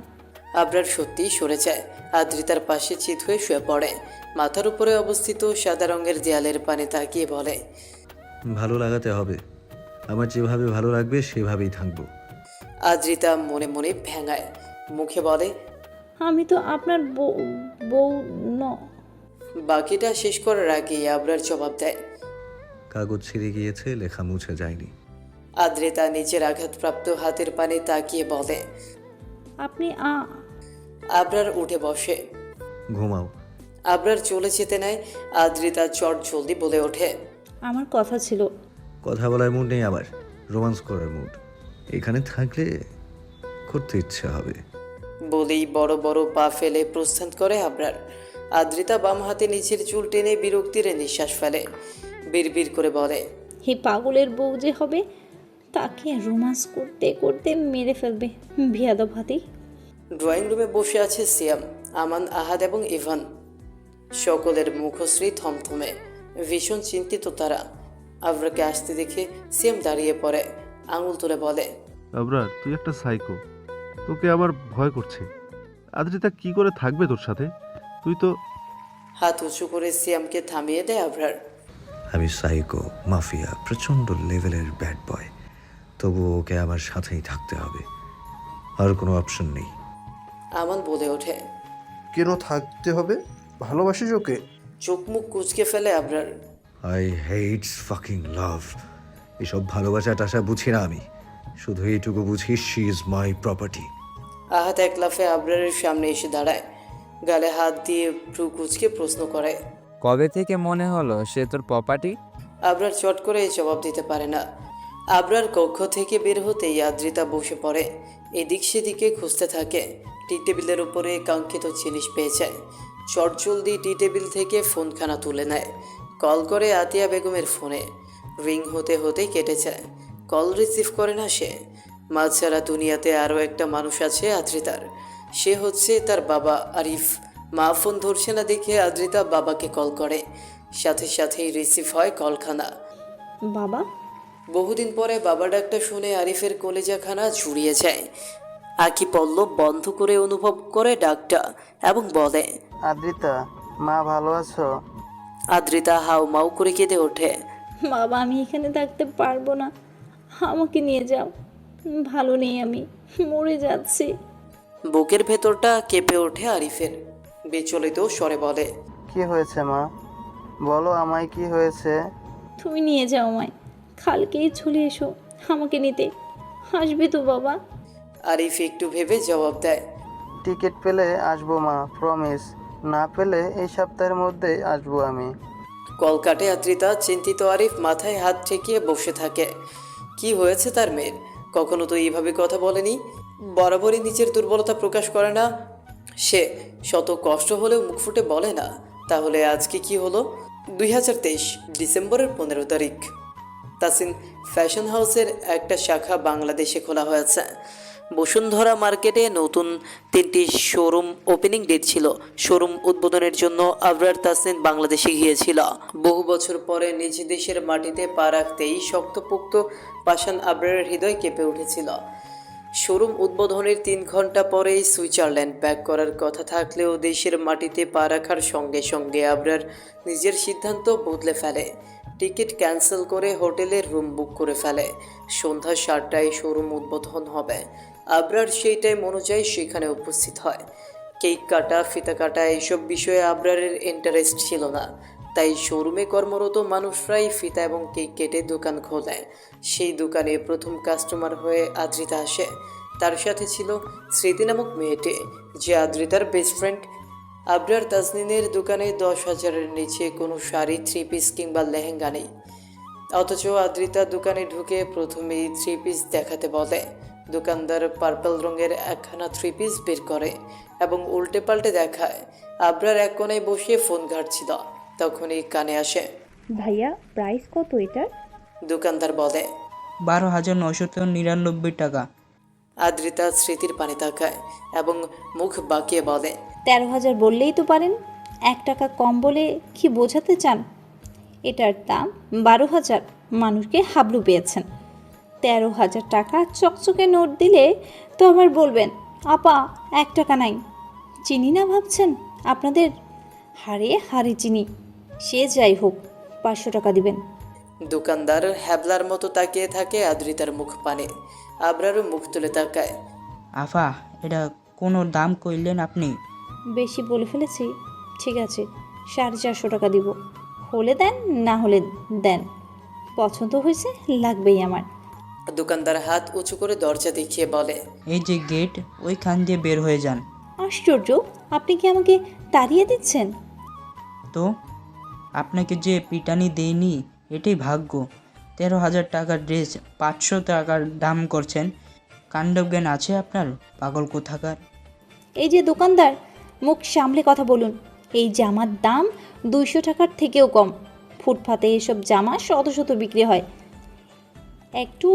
আবরার সত্যিই সরে যায়। আদ্রিতার পাশে চিত হয়ে শুয়ে পড়ে। মাথার উপরে অবস্থিত সাদা রঙের দেয়ালের পানে তাকিয়ে বলে, ভালো লাগাতে হবে। আমার যেভাবে ভালো লাগবে সেভাবেই থাকবো। আদ্রিতা মনে মনে ভেঙায়, মুখে বলে, আমি তো আপনার বউ ন। বাকিটা শেষ করার আগেই আবরার জবাব দেয়। কাগজ ছিঁড়ে গিয়েছে, লেখা মুছে যায়নি। আদ্রিতা নিচের আঘাতপ্রাপ্ত হাতের পানে তাকিয়ে বলে। আপনি আবরার উঠে বসে। ঘুমাও। আবরার চলে যেতে নেয়। আদ্রিতা চট জলদি বলে ওঠে, আমার কথা ছিল। কথা বলার মুড নেই, আবার রোমান্স করার মুড। এখানে থাকলে করতে ইচ্ছে হবে। বলেই বড় বড় পা ফেলে প্রস্থান করে আবরার। আদ্রিতা বাম হাতে নিচের চুল টেনে বিরক্তির নিঃশ্বাস ফেলে। বিড়বিড় করে বলে, এই পাগলের বউ যে হবে তাকে রোমান্স করতে করতে মেরে ফেলবে বিয়াদব হাতি। ড্রয়িং রুমে বসে আছে সিয়াম, আমান, আহাদ এবং ইভান। সকলের মুখশ্রী থমথমে, ভীষণ চিন্তিত তারা। আবরারকে আসতে দেখে সিয়াম দাঁড়িয়ে পড়ে, আঙুল তুলে বলে, আবরার, তুই একটা সাইকো। তোকে আমার ভয় করছে। আদ্রিতা কি করে থাকবে তোর সাথে? তুই তো হাত উঁচু করে সিয়ামকে থামিয়ে দেয় আবরার। আমি সাইকো, মাফিয়া, প্রচণ্ড লেভেলের ব্যাড বয়, তবু ওকে আমার সাথেই থাকতে হবে, আর কোনো অপশন নেই। আমান বলে ওঠে, কেন থাকতে হবে? ভালোবাসিস ওকে? চোখ মুখ কুঁচকে ফেলে আবরার। আই হেটস ফাকিং লাভ। এসব ভালোবাসা টাসা বুঝি না আমি, শুধু এইটুকু বুঝি, শি ইজ মাই প্রপার্টি। আহাত এক লাফে আবরারের সামনে এসে দাঁড়ায়, গালে হাত দিয়ে ভ্রু কুঁচকে প্রশ্ন করে, কবে থেকে মনে হলো সে তোর প্রপার্টি? আবরার চট করে জবাব দিতে পারে না। আবরার কক্ষ থেকে বের হতেই আদ্রিতা বসে পড়ে, এদিক সেদিকে খুঁজতে থাকে। টি টেবিলের উপরে কাঙ্ক্ষিত জিনিস পেয়ে যায়। চটজলদি টি টেবিল থেকে ফোনখানা তুলে নেয়। কল করে আতিয়া বেগমের ফোনে। রিং হতে হতে কেটে যায়। কল রিসিভ করে না সে। মা ছাড়া দুনিয়াতে আরও একটা মানুষ আছে আদ্রিতার, সে হচ্ছে তার বাবা আরিফ। মা ফোন ধরছে না দেখে আদ্রিতা বাবাকে কল করে, সাথে সাথেই রিসিভ হয় কলখানা। বাবা? বহুদিন পরে বাবা ডাকটা শুনে আরিফের কলেজাখানা জুড়িয়ে যায়। আঁকি পল্লব বন্ধ করে অনুভব করে ডাকটা এবং বলে, আদ্রিতা, মা ভালো আছো? আদ্রিতা হাউ মাউ করে কেঁদে ওঠে। বাবা, আমি এখানে থাকতে পারবো না, আমাকে নিয়ে যাও, ভালো নেই, আমি মরে যাচ্ছি। বুকের ভেতরটা কেঁপে ওঠে আরিফের। বিচলিত স্বরে বলে, কি হয়েছে মা? বলো আমায়, কি হয়েছে? তুমি নিয়ে যাও আমায়, কালকেই চলে এসো আমাকে নিতে, আসবে তো বাবা? আরিফ একটু ভেবে জবাব দেয়, টিকিট পেলে আসবো মা, প্রমিস। না পেলে এই সপ্তাহের মধ্যেই আসবো আমি। কল কাটে আদ্রিতা। চিন্তিত আরিফ মাথায় হাত ঠেকিয়ে বসে থাকে। কি হয়েছে তার মেয়ের? কখনো তো এইভাবে কথা বলেনি। বরাবরই নিজের দুর্বলতা প্রকাশ করে না সে, শত কষ্ট হলেও মুখ ফুটে বলে না। তাহলে আজকে কি হলো? 2023 ডিসেম্বরের 15 তারিখ। তাসিন ফ্যাশন হাউসের একটা শাখা বাংলাদেশে খোলা হয়েছে। বসুন্ধরা মার্কেটে নতুন 3টি শোরুম ওপেনিং ডেট ছিল। শোরুম উদ্বোধনের জন্য আবরার তাসিন বাংলাদেশে গিয়েছিল। বহু বছর পরে নিজ দেশের মাটিতে পা রাখতেই শক্তপোক্ত পাষাণ আবরারের হৃদয় কেঁপে উঠেছিল। শোরুম উদ্বোধনের 3 ঘন্টা পরেই সুইজারল্যান্ড ব্যাক করার কথা থাকলেও দেশের মাটিতে পা রাখার সঙ্গে সঙ্গে আবরার নিজের সিদ্ধান্ত বদলে ফেলে। টিকিট ক্যান্সেল করে হোটেলের রুম বুক করে ফেলে। সন্ধ্যা 7টায় শোরুম উদ্বোধন হবে। আবরার সেই টাইম অনুযায়ী সেখানে উপস্থিত হয়। কেক কাটা, ফিতা কাটা এইসব বিষয়ে আবরারের ইন্টারেস্ট ছিল না, তাই শোরুমে কর্মরত মানুষরাই ফিতা এবং কেক কেটে দোকান খোলে। সেই দোকানে প্রথম কাস্টমার হয়ে আদ্রিতা আসে। তার সাথে ছিল স্মৃতি নামক মেয়েটি, যে আদ্রিতার বেস্ট ফ্রেন্ড। আবরার তাসনিনের দোকানে 10,000-এর নিচে কোনো শাড়ি, 3 পিস কিংবা লেহেঙ্গা নেই। অথচ আদ্রিতা দোকানে ঢুকে প্রথমেই 3 পিস দেখাতে বলে। দোকানদার পার্পল রঙের একখানা 3 পিস বের করে এবং উল্টে পাল্টে দেখায়। আবরার এক কোণায় বসে ফোন ঘাঁটছিল, তখনই কানে আসে, ভাইয়া, প্রাইস কত এটার? দোকানদার বলে, 12,999 টাকা। আদ্রিতা স্মৃতির পানে তাকায় এবং মুখ বাঁকিয়ে বলে, 13,000 বললেই তো পারেন, 1 টাকা কম বলে কি বোঝাতে চান? এটার দাম 12,000, মানুষকে হাবলু পেয়েছেন। 13,000 টাকা চকচকে নোট দিলে তো আবার বলবেন আপা 1 টাকা নাই। চিনি না ভাবছেন? আপনাদের হাড়ে হাড়ে চিনি। সে যাই হোক, 500 টাকা দিবেন। দোকানদার হ্যাবলার মতো তাকিয়ে থাকে আদ্রিতার মুখ পানে। আবরারও মুখ তুলে তাকায়। আফা, এটা কোনো দাম কইলেন আপনি? বেশি বলে ফেলেছি, ঠিক আছে 450 টাকা দিব। হলে দেন, না হলে দেন, পছন্দ হয়েছে লাগবেই আমার। দোকানদার হাত উঁচু করে দরজা দেখিয়ে বলে, এই যে গেট, ওইখান দিয়ে বের হয়ে যান। আশ্চর্য, আপনি কি আমাকে তাড়িয়ে দিচ্ছেন? তো আপনাকে যে পিটানি দেয়নি এটাই ভাগ্য। 13,000 টাকার ড্রেস 500 টাকার দাম করছেন। কাণ্ডজ্ঞান আছে আপনার, পাগল কোথাকার। এই যে দোকানদার, মুখ সামলে কথা বলুন। এই জামার দাম 200 টাকার থেকেও কম। ফুটপাতে এসব জামা শত শত বিক্রি হয়। একটু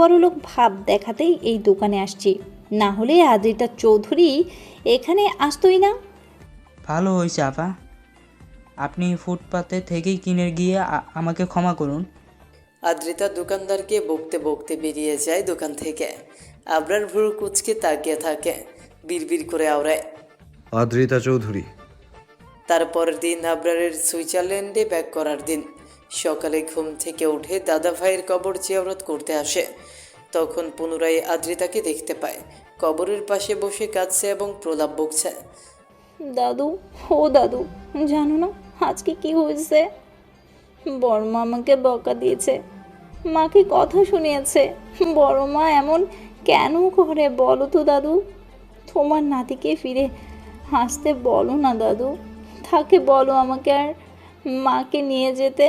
বড়লোক ভাব দেখাতেই এই দোকানে আসছি, না হলে আদ্রিতা চৌধুরী এখানে আসতোই না। ভালো হয়েছে আপা, আপনি ফুটপাতে থেকেই কিনে গিয়ে আমাকে ক্ষমা করুন। আদ্রিতা দোকানদারকে বকতে বকতে বেরিয়ে যায় দোকান থেকে। আবরার ভ্রু কুচকে তাকিয়ে থাকে, বিড়বিড় করে আওড়ায়। আদ্রিতা চৌধুরী। তারপরের দিন আবরারের সুইজারল্যান্ডে ব্যাক করার দিন। সকালে ঘুম থেকে উঠে দাদা ভাইয়ের কবর জিয়ারত করতে আসে। তখন পুনরায় আদ্রিতাকে দেখতে পায়, কবরের পাশে বসে কাঁদছে এবং প্রলাপ বকছে। দাদু, ও দাদু, জানো না আজকে কি হয়েছে? বড় মা আমাকে বকা দিয়েছে, মাকে কথা শুনিয়েছে। বড় মা এমন কেন করে বলো তো দাদু? তোমার নাতিকে ফিরে আসতে বলো না দাদু, তাকে বলো আমাকে আর মাকে নিয়ে যেতে।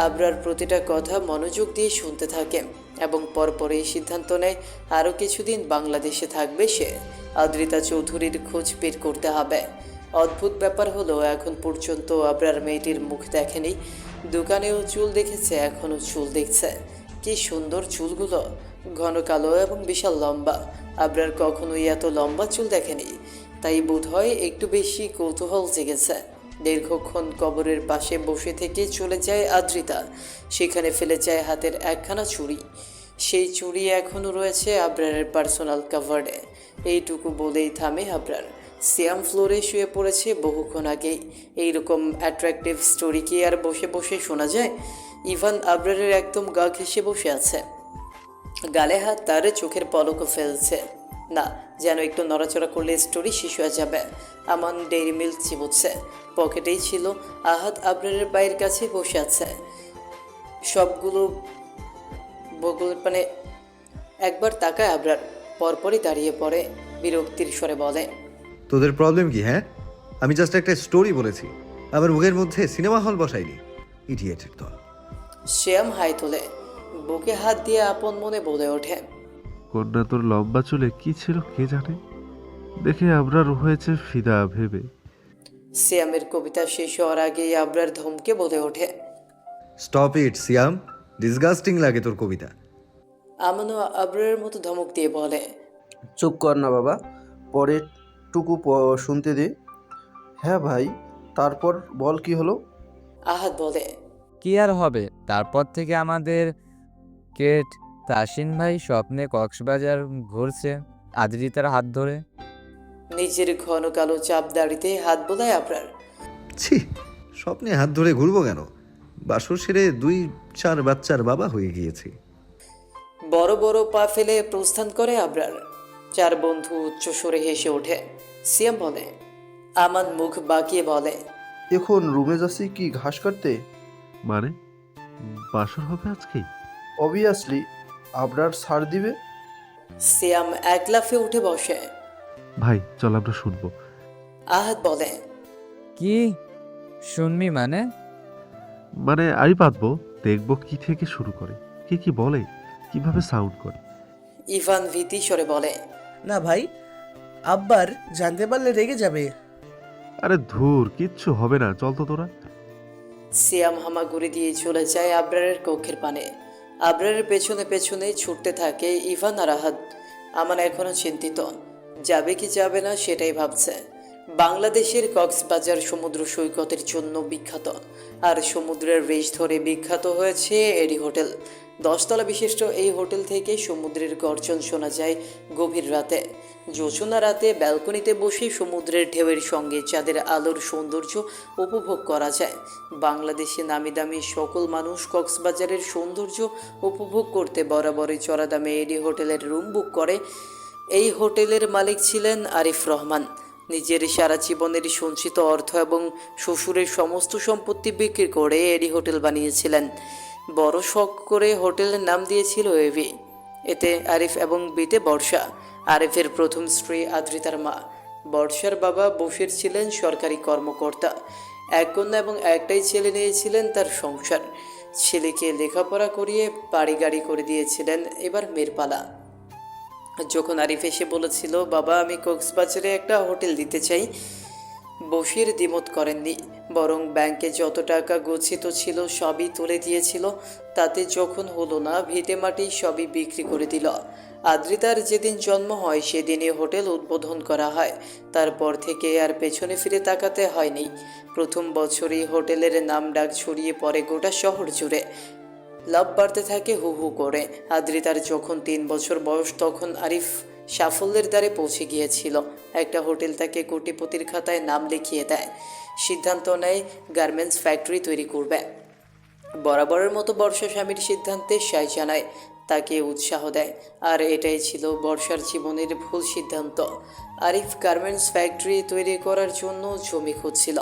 আবরার প্রতিটা কথা মনোযোগ দিয়ে শুনতে থাকে এবং পরপরই সিদ্ধান্ত নেয় আরও কিছুদিন বাংলাদেশে থাকবে সে। আদ্রিতা চৌধুরীর খোঁজ বের করতে হবে। অদ্ভুত ব্যাপার হলো, এখন পর্যন্ত আবরার মেয়েটির মুখ দেখেনি। দোকানেও চুল দেখেছে, এখনও চুল দেখছে। কি সুন্দর চুলগুলো, ঘন কালো এবং বিশাল লম্বা। আবরার কখনোই এত লম্বা চুল দেখেনি, তাই বোধহয় একটু বেশি কৌতূহল জেগেছে। দীর্ঘক্ষণ কবরের পাশে বসে থেকে চলে যায় আদ্রিতা। সেখানে ফেলে যায় হাতের একখানা চুড়ি। সেই চুড়ি এখনও রয়েছে আবরারের পার্সোনাল কাভার্ডে। এইটুকু বলেই থামে আবরার। সিয়াম ফ্লোরে শুয়ে পড়েছে বহুক্ষণ আগেই। এইরকম অ্যাট্রাকটিভ স্টোরি কি আর বসে বসে শোনা যায়? ইভান আবরারের একদম গা ঘেঁষে বসে আছে, গালে হাত, তার চোখের পলকও ফেলছে না, যেন একটু নড়াচড়া করলে স্টোরি শেষ হয়ে যাবে। আমান ডেইরি মিল্ক চিবুচ্ছে, পকেটেই ছিল। আহাদ আবরারের পায়ের কাছে বসে আছে, সবগুলো বগলের পানে। একবার তাকায় আবরার, পরপরই দাঁড়িয়ে পড়ে, বিরক্তির স্বরে বলে, তোদের প্রবলেম কি? হ্যাঁ, আমি জাস্ট একটা স্টোরি বলেছি, আবার মুখের মধ্যে সিনেমা হল বসাইনি। ইডিয়েটের দল। শ্যাম হাই তোলে, বুকে হাত দিয়ে আপন মনে বলে ওঠে, কন্যা তোর লম্বা চুলে কি ছিল কে জানে, দেখে আবরার হয়েছে ফিদা ভেবে। শ্যামের কবিতা শেষ হওয়ার আগেই আবরার ধমকে বলে ওঠে, স্টপ ইট সিয়াম, ডিসগাস্টিং লাগে তোর কবিতা। আমানও আবরারের মতো ধমক দিয়ে বলে, চুপ কর না বাবা, পরের টুকু শুনতে দে। হ্যাঁ ভাই, তারপর বল কি হলো? আহাদ বলে, কি আর হবে, তারপর থেকে আমাদের কেট তাসিন ভাই স্বপ্নে কক্সবাজার ঘুরছে আদ্রিতার হাত ধরে। নিজের ঘন কালো চাপ দাড়িতে হাত বোলায় আবরার। ছি, স্বপ্নে হাত ধরে ঘুরবো কেন? বাসর সেরে 2-4 বাচ্চার বাবা হয়ে গিয়েছি। বড় বড় পা ফেলে প্রস্থান করে আবরার। চার বন্ধু উচ্চ স্বরে হেসে ওঠে। সিয়াম বলে, আমান মুখ বাঁকিয়ে বলে, এখন রুমে যাচ্ছি কি ঘাস কাটতে? মানে বাসর হবে আজকেই? অবভিয়াসলি, আবরার ছাড় দিবে। সিয়াম এক লাফে উঠে বসে। ভাই চল আমরা শুনবো। আহাদ বলে, কি শুনবি মানে? মানে আড়ি পাতবো, দেখবো কি থেকে শুরু করে, কি কি বলে, কিভাবে সাউন্ড করে। ইভান ভীতি স্বরে বলে, না ভাই, আব্বার জানতে পারলে রেগে যাবে। আরে ধুর, কিচ্ছু হবে না, চল তো তোরা। সিয়াম হামাগুড়ি দিয়ে চলে যায় আবরারের কক্ষের পানে। আবরারের পেছনে পেছনে ছুটতে থাকে ইভান আর আহাদ। আমান এখনো চিন্তিত, যাবে কি যাবে না সেটাই ভাবছে। বাংলাদেশের কক্সবাজার সমুদ্র সৈকতের জন্য বিখ্যাত, আর সমুদ্রের রেশ ধরে বিখ্যাত হয়েছে এডি হোটেল। 10 তলা বিশিষ্ট এই হোটেল থেকে সমুদ্রের গর্জন শোনা যায় গভীর রাতে। জোছনা রাতে ব্যালকনিতে বসে সমুদ্রের ঢেউয়ের সঙ্গে চাঁদের আলোর সৌন্দর্য উপভোগ করা যায়। বাংলাদেশে নামি দামি সকল মানুষ কক্সবাজারের সৌন্দর্য উপভোগ করতে বরাবরই চড়া দামে এডি হোটেলের রুম বুক করে। এই হোটেলের মালিক ছিলেন আরিফ রহমান। নিজের সারা জীবনের সঞ্চিত অর্থ এবং শ্বশুরের সমস্ত সম্পত্তি বিক্রি করে এডি হোটেল বানিয়েছিলেন। বড় শখ করে হোটেলের নাম দিয়েছিল এভি। এতে আরিফ এবং বিতে বর্ষা, আরিফের প্রথম স্ত্রী আদ্রিতার মা। বর্ষার বাবা বশির ছিলেন সরকারি কর্মকর্তা। এক কন্যা এবং একটাই ছেলে নিয়েছিলেন তার সংসার। ছেলেকে লেখাপড়া করিয়ে বাড়ি গাড়ি করে দিয়েছিলেন, এবার মেয়ের পালা। যখন আরিফ এসে বলেছিল, বাবা আমি কক্সবাজারে একটা হোটেল দিতে চাই, বশির দ্বিমত করেননি, বরং ব্যাংকে যত টাকা গচ্ছিত ছিল সবই তুলে দিয়েছিল। তাতে যখন হলো না, ভিটে মাটি সবই বিক্রি করে দিল। আদ্রিতার যেদিন জন্ম হয় সেদিনই হোটেল উদ্বোধন করা হয়। তারপর থেকে আর পেছনে ফিরে তাকাতে হয়নি। প্রথম বছরই হোটেলের নাম ডাক ছড়িয়ে পড়ে গোটা শহর জুড়ে। লাভ বাড়তে থাকে হু হু করে। আদ্রিতার যখন 3 বছর বয়স তখন আরিফ সাফল্যের দ্বারে পৌঁছে গিয়েছিল। একটা হোটেল তাকে কোটিপতির খাতায় নাম লিখিয়ে দেয়। সিদ্ধান্ত নেয় গার্মেন্টস ফ্যাক্টরি তৈরি করবে। বরাবরের মতো বর্ষা স্বামীর সিদ্ধান্তে সায় জানায়, তাকে উৎসাহ দেয়। আর এটাই ছিল বর্ষার জীবনের ভুল সিদ্ধান্ত। আরিফ গার্মেন্টস ফ্যাক্টরি তৈরি করার জন্য জমি খুঁজছিল।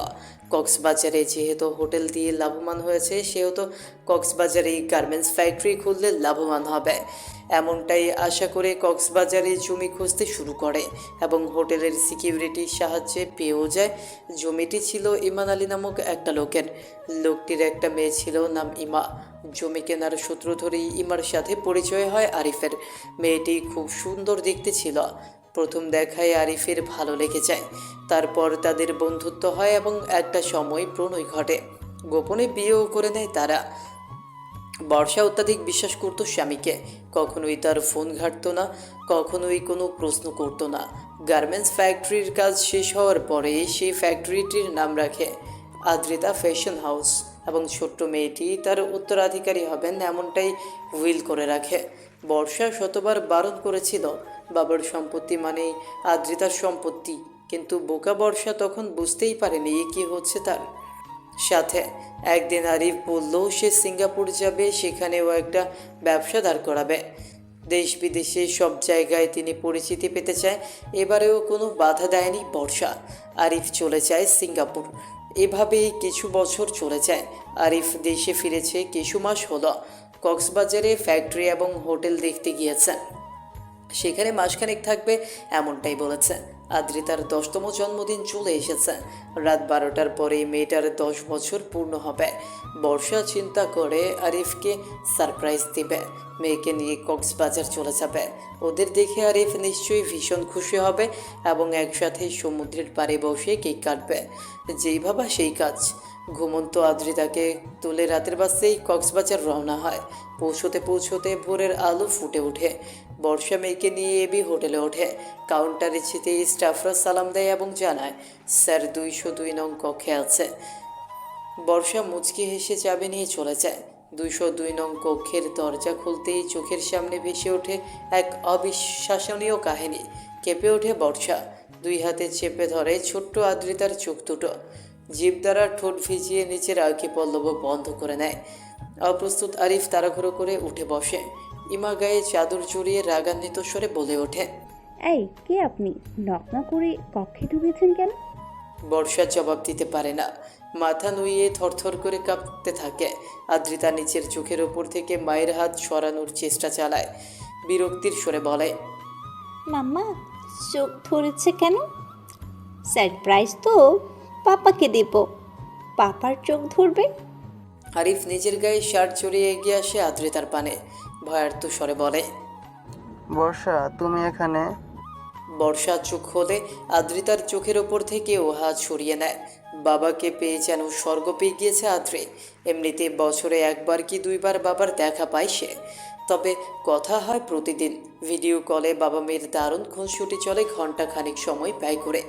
কক্সবাজারে যেহেতু হোটেল দিয়ে লাভবান হয়েছে, সেহেতু কক্সবাজারে গার্মেন্টস ফ্যাক্টরি খুললে লাভবান হবে, এমনটাই আশা করে কক্সবাজারে জমি খুঁজতে শুরু করে এবং হোটেলের সিকিউরিটির সাহায্যে পেয়েও যায়। জমিটি ছিল ইমান আলী নামক একটা লোকের। লোকটির একটা মেয়ে ছিল, নাম ইমা। জমি কেনার সূত্র ধরেই ইমার সাথে পরিচয় হয় আরিফের। মেয়েটি খুব সুন্দর দেখতে ছিল। প্রথম দেখায় আরিফের ভালো লেগে যায়। তারপর তাদের বন্ধুত্ব হয় এবং একটা সময় প্রণয় ঘটে। গোপনে বিয়েও করে নেয় তারা। বর্ষা অত্যাধিক বিশ্বাস করত স্বামীকে। কখনোই তার ফোন ঘাটতো না, কখনোই কোনো প্রশ্ন করতো না। গার্মেন্টস ফ্যাক্টরির কাজ শেষ হওয়ার পরে সেই ফ্যাক্টরিটির নাম রাখে আদ্রিতা ফ্যাশন হাউস এবং ছোট্ট মেয়েটি তার উত্তরাধিকারী হবেন এমনটাই উইল করে রাখে। বর্ষা শতবার বারণ করেছিল, বাবার সম্পত্তি মানেই আদ্রিতার সম্পত্তি, কিন্তু বোকা বর্ষা তখন বুঝতেই পারেনি কি হচ্ছে তার সাথে। একদিন আরিফ বলল সে সিঙ্গাপুর যাবে, সেখানেও একটা ব্যবসা দাঁড় করাবে। দেশ বিদেশে সব জায়গায় তিনি পরিচিতি পেতে চায়। এবারেও কোনো বাধা দেয়নি বর্ষা। আরিফ চলে যায় সিঙ্গাপুর। এভাবেই কিছু বছর চলে যায়। আরিফ দেশে ফিরেছে কিছু মাস হলো। কক্সবাজারে ফ্যাক্টরি এবং হোটেল দেখতে গিয়েছে। সেখানে মাসখানেক থাকবে এমনটাই বলেছে। আদ্রিতার 10তম জন্মদিন চলে এসেছে। রাত 12টার পরে মেয়েটার 10 বছর পূর্ণ হবে। বর্ষা চিন্তা করে আরিফকে সারপ্রাইজ দিবে। মেয়েকে নিয়ে কক্সবাজার চলে যাবে। ওদের দেখে আরিফ নিশ্চয়ই ভীষণ খুশি হবে এবং একসাথে সমুদ্রের পাড়ে বসে কেক কাটবে। যেই ভাবা সেই কাজ। ঘুমন্ত আদ্রিতাকে তুলে রাতের বাসেই কক্সবাজার রওনা হয়। পৌঁছতে ভোরের আলো ফুটে ওঠে। বর্ষা মেয়েকে নিয়ে এবি হোটেলে ওঠে। কাউন্টারে যেতেই স্টাফরা সালাম দেয় এবং জানায়, স্যার 202 নং কক্ষে আছে। বর্ষা মুচকি হেসে চাবি নিয়ে চলে যায়। 202 নং কক্ষের দরজা খুলতেই চোখের সামনে ভেসে ওঠে এক অবিশ্বাসনীয় কাহিনী। কেঁপে ওঠে বর্ষা। 2 হাতে চেপে ধরে ছোট্ট আদ্রিতার চোখ দুটো। জিভ দ্বারা ঠোঁট ভিজিয়ে নিচের আঁকি পল্লব বন্ধ করে নেয়। অপ্রস্তুত আরিফ তাড়াহুড়ো করে উঠে বসে। ইমা গায়ে চাদর জড়িয়ে রাগান্বিত স্বরে বলে ওঠে, এই কে আপনি? নক না করে কক্ষে ঢুকেছেন কেন? বর্ষা জবাব দিতে পারে না। মাথা নুইয়ে থরথর করে কাঁপতে থাকে। আদ্রিতা নিচের চোখের ওপর থেকে মায়ের হাত সরানোর চেষ্টা চালায়। বিরক্তির স্বরে বলে, মাম্মা চোখ ধরেছে কেন? সারপ্রাইজ তো পাপাকে দেব, পাপার চোখ ধরবে। আরিফ নিজের গায়ে শার্ট জড়িয়ে এগিয়ে আসে আদ্রিতার পানে। ভয়ার্ত স্বরে বলে, বর্ষা তুমি এখানে? বর্ষা চোখ হলে আদ্রিতার চোখের ওপর থেকে ও হাত সরিয়ে নেয়। বাবাকে পেয়ে যেন স্বর্গ পেয়ে গিয়েছে আদ্রি। এমনিতে বছরে 1 বার কি 2 বার বাবার দেখা পায় সে। তবে কথা হয় প্রতিদিন। ভিডিও কলে বাবা মেয়ের দারুণ খুনসুটি চলে ঘণ্টাখানিক সময় ব্যয় করে।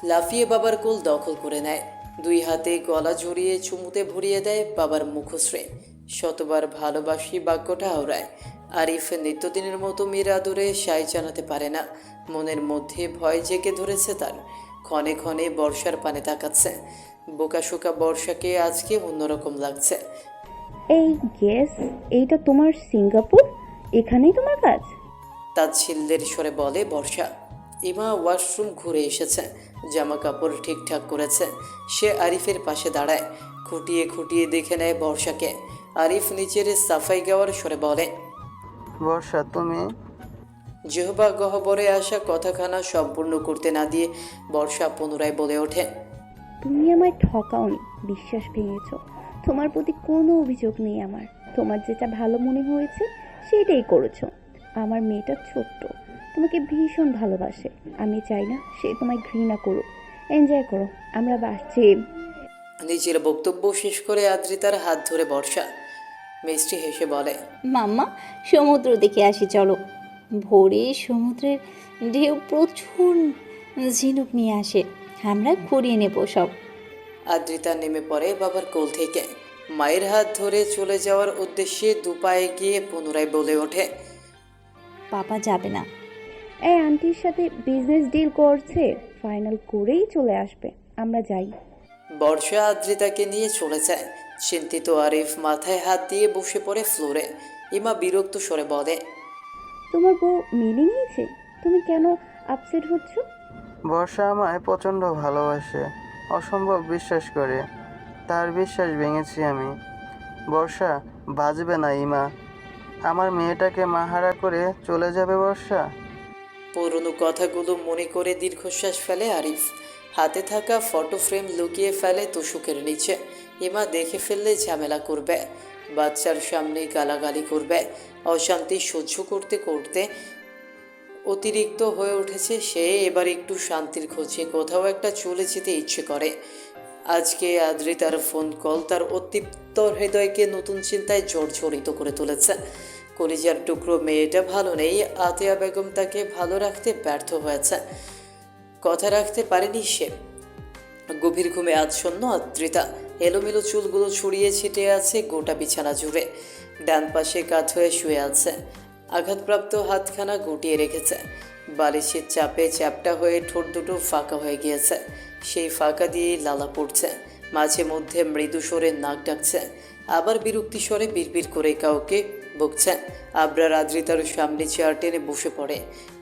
লাফিয়ে বাবার কোল দখল করে নেয়। 2 হাতে গলা জড়িয়ে চুমুতে ভরিয়ে দেয় বাবার মুখশ্রী। শতবার ভালোবাসি বাক্যটা আওড়ায়। আরিফ নিত্যদিনের মতো মেয়ের আদরে সায় জানাতে পারে না। মনের মধ্যে ভয় জেগে ধরেছে তার। ক্ষণে ক্ষণে বর্ষার পানে তাকাচ্ছে। বোকাশোকা বর্ষাকে আজকে অন্যরকম লাগছে। এই গেস, এইটা তোমার সিঙ্গাপুর? এখানেই তোমার কাজ? তাচ্ছিল্যের স্বরে বলে বর্ষা। ইমা ওয়াশরুম ঘুরে এসেছে। জামা কাপড় ঠিকঠাক করেছে। সে আরিফের পাশে দাঁড়ায়। খুঁটিয়ে খুঁটিয়ে দেখে নেয় বর্ষাকে। আরিফ নিচের সাফাই গাওয়ার স্বরে বলে, বর্ষা তুমি? জেহবা গহ্বরে আসা কথাখানা সম্পূর্ণ করতে না দিয়ে বর্ষা পুনরায় বলে ওঠে, তুমি আমায় ঠকাওনি, বিশ্বাস ভেঙেছো। তোমার প্রতি কোনো অভিযোগ নেই আমার। তোমার যেটা ভালো মনে হয়েছে সেটাই করেছো। আমার মেয়েটা ছোট্ট, তোমাকে ভীষণ ভালোবাসে। আমি চাই না সে তোমায় ঘৃণা করুক। এনজয় করো, আমরা বাসছি। নিজের বক্তব্য শেষ করে আদ্রিতার হাত ধরে বর্ষা মিষ্টি হেসে বলে, মাম্মা, সমুদ্র দেখে আসি চলো। ভোরে সমুদ্রের ঢেউ প্রচুর ঝিনুক নিয়ে আসে, আমরা কুড়িয়ে নেব সব। আদ্রিতা নেমে পড়ে বাবার কোল থেকে। মায়ের হাত ধরে চলে যাওয়ার উদ্দেশ্যে দুপায়ে গিয়ে পুনরায় বলে ওঠে, পাপা যাবে না। এই আন্টির সাথে বিজনেস ডিল করছে, ফাইনাল করেই চলে আসবে। আমরা যাই। বর্ষা আদ্রিতাকে নিয়ে চলে যায়। চিন্তিত আরিফ মাথায় হাত দিয়ে বসে পড়ে ফ্লোরে। ইমা বিরক্ত স্বরে বলে, তোমার বউ মেনে নিয়েছে? তুমি কেন আপসেট হচ্ছ? বর্ষা আমায় প্রচণ্ড ভালোবাসে, অসম্ভব বিশ্বাস করে। তার বিশ্বাস ভেঙেছি আমি। বর্ষা, বাজবে না ইমা। আমার মেয়েটাকে মাহারা করে চলে যাবে বর্ষা। পুরনো কথাগুলো মনে করে দীর্ঘশ্বাস ফেলে আরিফ। হাতে থাকা ফটো ফ্রেম লুকিয়ে ফেলে তোষকের নিচে। ইমা দেখে ফেললে ঝামেলা করবে, বাচ্চার সামনে গালাগালি করবে। অশান্তি সহ্য করতে করতে অতিরিক্ত হয়ে উঠেছে সে। এবার একটু শান্তির খোঁজে কোথাও একটা চলে যেতে ইচ্ছে করে। আজকে আদ্রিতার ফোন কল তার অতৃপ্ত হৃদয়কে নতুন চিন্তায় জর্জরিত করে তুলেছে। কলিজার টুকরো মেয়েটা ভালো নেই, আতিয়া বেগম তাকে ভালো রাখতে ব্যর্থ হয়েছে, কথা রাখতে পারেনি সে। গভীর ঘুমে আচ্ছন্ন আদ্রিতা। এলোমেলো চুলগুলো ছড়িয়ে ছিটিয়ে আছে গোটা বিছানা জুড়ে। ডান পাশে কাত হয়ে শুয়ে আছে, আঘাতপ্রাপ্ত হাতখানা গুটিয়ে রেখেছে। বালিশের চাপে চ্যাপটা হয়ে ঠোঁট দুটো ফাঁকা হয়ে গিয়েছে, সেই ফাঁকা দিয়েই লালা পড়ছে। মাঝে মধ্যে মৃদু স্বরে নাক ডাকছে, আবার বিরক্তি স্বরে বিড়বিড় করে কাউকে বকছে। আবরার আদ্রিতার সামনে চেয়ার টেনে বসে পড়ে,